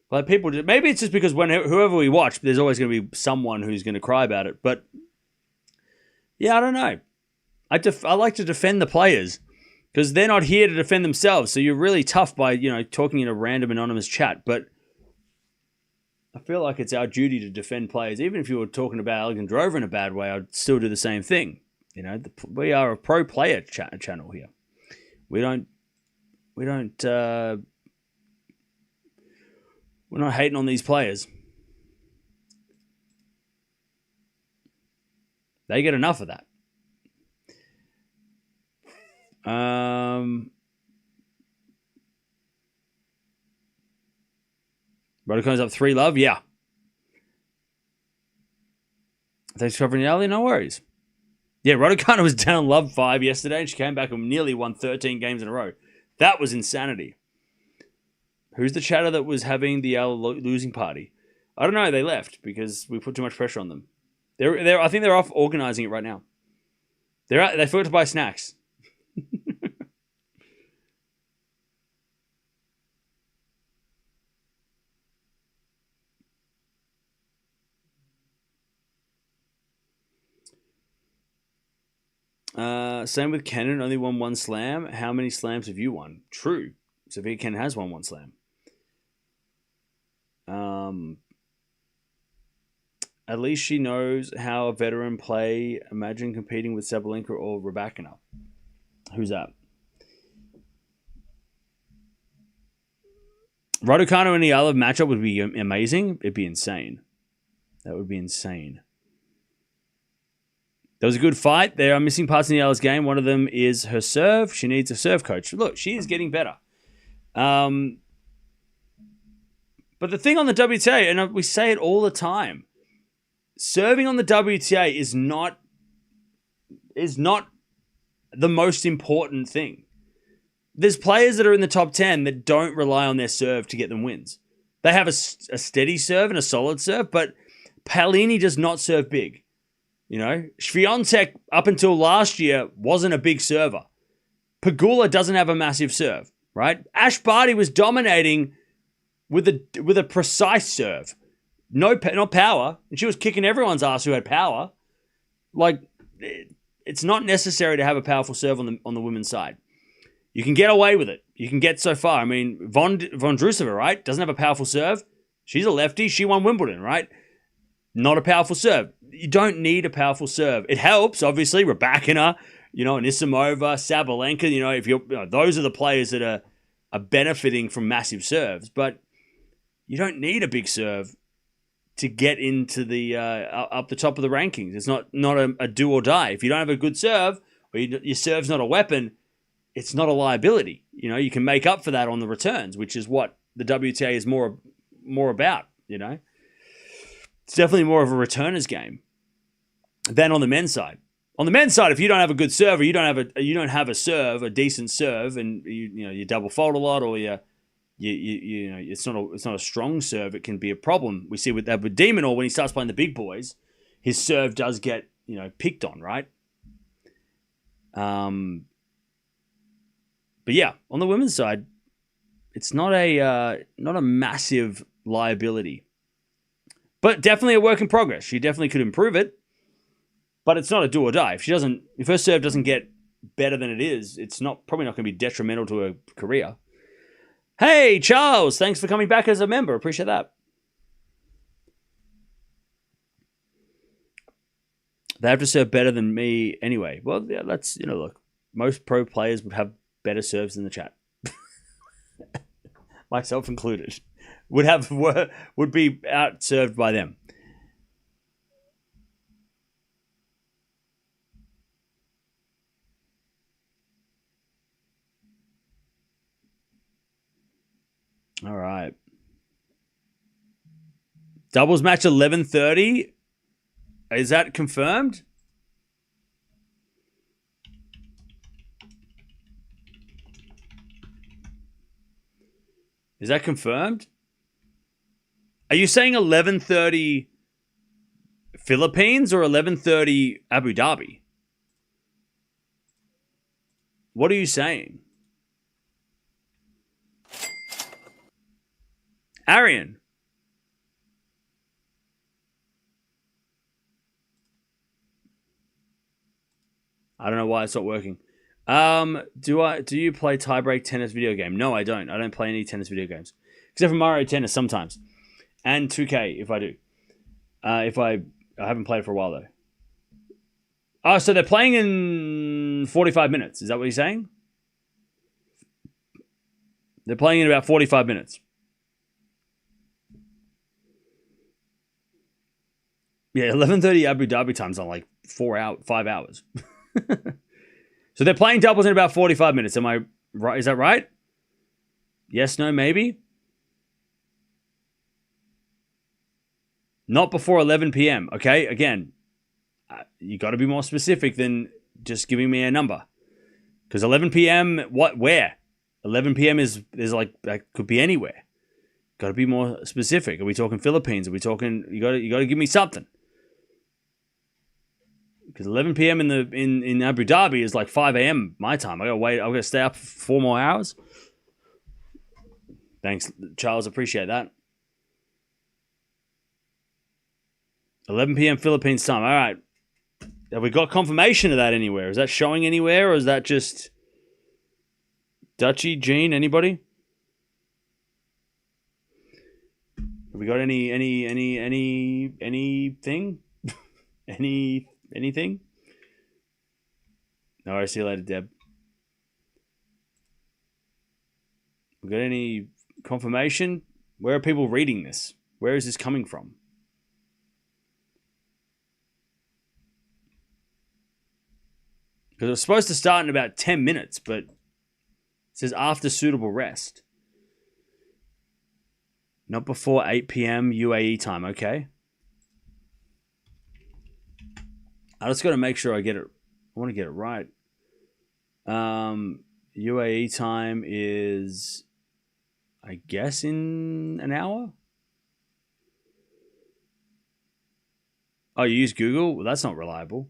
A: Like people, maybe it's just because whoever we watch, there's always going to be someone who's going to cry about it. But yeah, I don't know. I like to defend the players because they're not here to defend themselves. So you're really tough by talking in a random anonymous chat. But I feel like it's our duty to defend players. Even if you were talking about Alexandrova in a bad way, I'd still do the same thing. We are a pro player channel here. We're not hating on these players. They get enough of that. Raducanu's up 3-love. Yeah. Thanks for covering the alley. No worries. Yeah, Raducanu was down love 5 yesterday, and she came back and nearly won 13 games in a row. That was insanity. Who's the chatter that was having the losing party? I don't know. They left because we put too much pressure on them. I think they're off organizing it right now. They forgot to buy snacks. Same with Kenin, only won 1 slam. How many slams have you won? True. Sophia Kenin has won 1 slam. At least she knows how a veteran play. Imagine competing with Sabalenka or Raducanu. Who's that? Raducanu and Eala matchup would be amazing. It'd be insane. That would be insane. There was a good fight. There are missing parts in Eala's game. One of them is her serve. She needs a serve coach. Look, she is getting better. But the thing on the WTA, and we say it all the time, serving on the WTA is not the most important thing. There's players that are in the top 10 that don't rely on their serve to get them wins. They have a steady serve and a solid serve, but Paolini does not serve big. Swiatek up until last year wasn't a big server. Pegula doesn't have a massive serve, right? Ash Barty was dominating with a precise serve. Not power. And she was kicking everyone's ass who had power. Like, it's not necessary to have a powerful serve on the women's side. You can get away with it. You can get so far. I mean, Vondrousova, right? Doesn't have a powerful serve. She's a lefty. She won Wimbledon, right? Not a powerful serve. You don't need a powerful serve. It helps, obviously. Raducanu, Anisimova, Sabalenka. Those are the players that are benefiting from massive serves. But you don't need a big serve to get into the up the top of the rankings. It's not a do or die. If you don't have a good serve, or your serve's not a weapon, it's not a liability. You can make up for that on the returns, which is what the WTA is more about. It's definitely more of a returner's game than on the men's side. On the men's side, if you don't have a good serve, or you don't have a serve, a decent serve, and you double fault a lot, or it's not a strong serve, it can be a problem. We see with that with Demonor when he starts playing the big boys, his serve does get picked on, right? But yeah, on the women's side, it's not a massive liability. But definitely a work in progress. She definitely could improve it. But it's not a do or die. If her serve doesn't get better than it is, it's probably not going to be detrimental to her career. Hey, Charles, thanks for coming back as a member. Appreciate that. They have to serve better than me anyway. Well, yeah, that's, look, most pro players would have better serves in the chat. Myself included. Would be outserved by them. All right. Doubles match 11:30. Is that confirmed? Is that confirmed? Are you saying 11:30 Philippines or 11:30 Abu Dhabi? What are you saying? Arian. I don't know why it's not working. Do you play tiebreak tennis video game? No, I don't. I don't play any tennis video games. Except for Mario Tennis sometimes. And 2K if I do. I haven't played for a while though. Oh, so they're playing in 45 minutes. Is that what you're saying? They're playing in about 45 minutes. Yeah, 11:30 Abu Dhabi time's on like 5 hours. So they're playing doubles in about 45 minutes. Am I right? Is that right? Yes, no, maybe? Not before 11 p.m. Okay, again, you got to be more specific than just giving me a number. Because 11 p.m., where? 11 p.m. is like, that could be anywhere. Got to be more specific. Are we talking Philippines? Are we talking, you got to give me something. Because 11 p.m. in Abu Dhabi is like 5 a.m. my time. I gotta stay up for 4 more hours. Thanks, Charles. Appreciate that. 11 p.m. Philippines time. All right. Have we got confirmation of that anywhere? Is that showing anywhere, or is that just Dutchy, Gene? Anybody? Have we got anything? Anything? No, I see you later, Deb. We got any confirmation? Where are people reading this? Where is this coming from? Because it was supposed to start in about 10 minutes, but it says after suitable rest. Not before 8 p.m. UAE time, okay? I just got to make sure I get it. I want to get it right. UAE time is, I guess, in an hour? Oh, you use Google? Well, that's not reliable.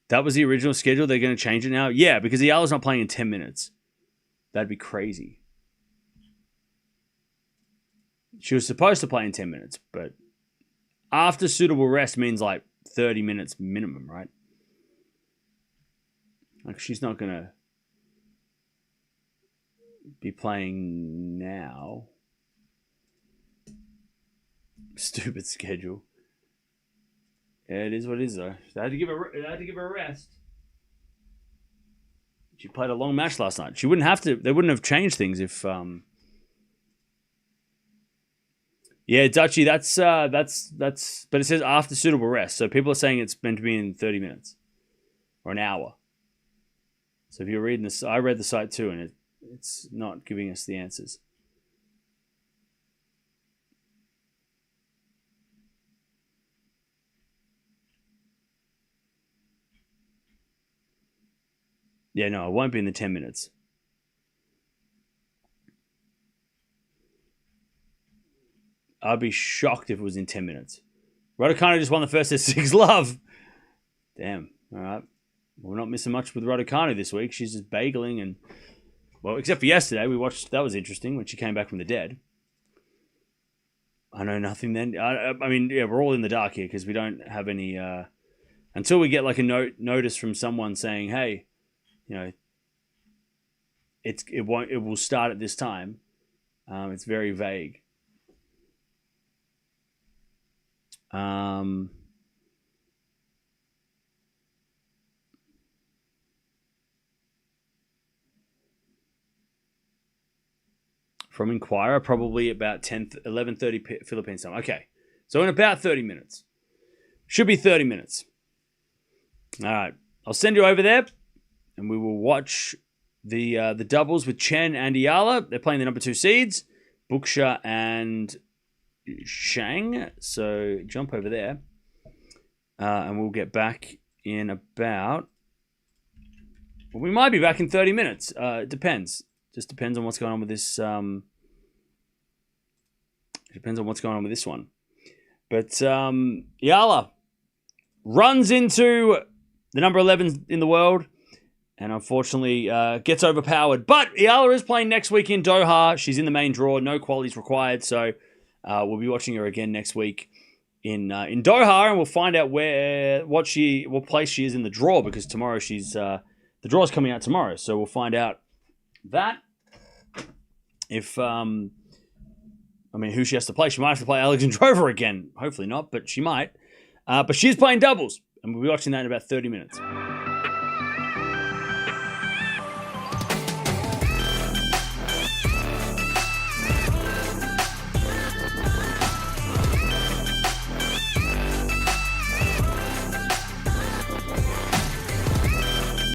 A: That was the original schedule. They're going to change it now? Yeah, because the Eala's not playing in 10 minutes. That'd be crazy. She was supposed to play in 10 minutes, but after suitable rest means like 30 minutes minimum, right? Like she's not going to be playing now. Stupid schedule. Yeah, it is what it is, though. They had to give her a rest. She played a long match last night. She wouldn't have to. They wouldn't have changed things if. Yeah, Dutchy. That's. But it says after suitable rest, so people are saying it's meant to be in 30 minutes or an hour. So if you're reading this, I read the site too, and it's not giving us the answers. Yeah, no, it won't be in the 10 minutes. I'd be shocked if it was in 10 minutes. Raducanu just won the first set 6 love. Damn. All right. Well, we're not missing much with Raducanu this week. She's just bageling and Well, except for yesterday, we watched. That was interesting when she came back from the dead. I know nothing then. I mean, yeah, we're all in the dark here because we don't have any... until we get like a notice from someone saying, hey, you know, it will start at this time. It's very vague. From Inquirer, probably about 11:30 Philippine time. Okay, so in about 30 minutes. Should be 30 minutes. All right, I'll send you over there, and we will watch the doubles with Chen and Eala. They're playing the number 2 seeds, Buksha and Shang. So jump over there, and we'll get back in about... Well, we might be back in 30 minutes. It depends. Just depends on what's going on with this. It depends on what's going on with this one. But Eala runs into the number 11 in the world and unfortunately gets overpowered. But Eala is playing next week in Doha. She's in the main draw. No qualities required. So we'll be watching her again next week in Doha, and we'll find out what place she is in the draw, because tomorrow the draw's coming out tomorrow. So we'll find out that. If, who she has to play. She might have to play Alexandrova again. Hopefully not, but she might. But she's playing doubles, and we'll be watching that in about 30 minutes.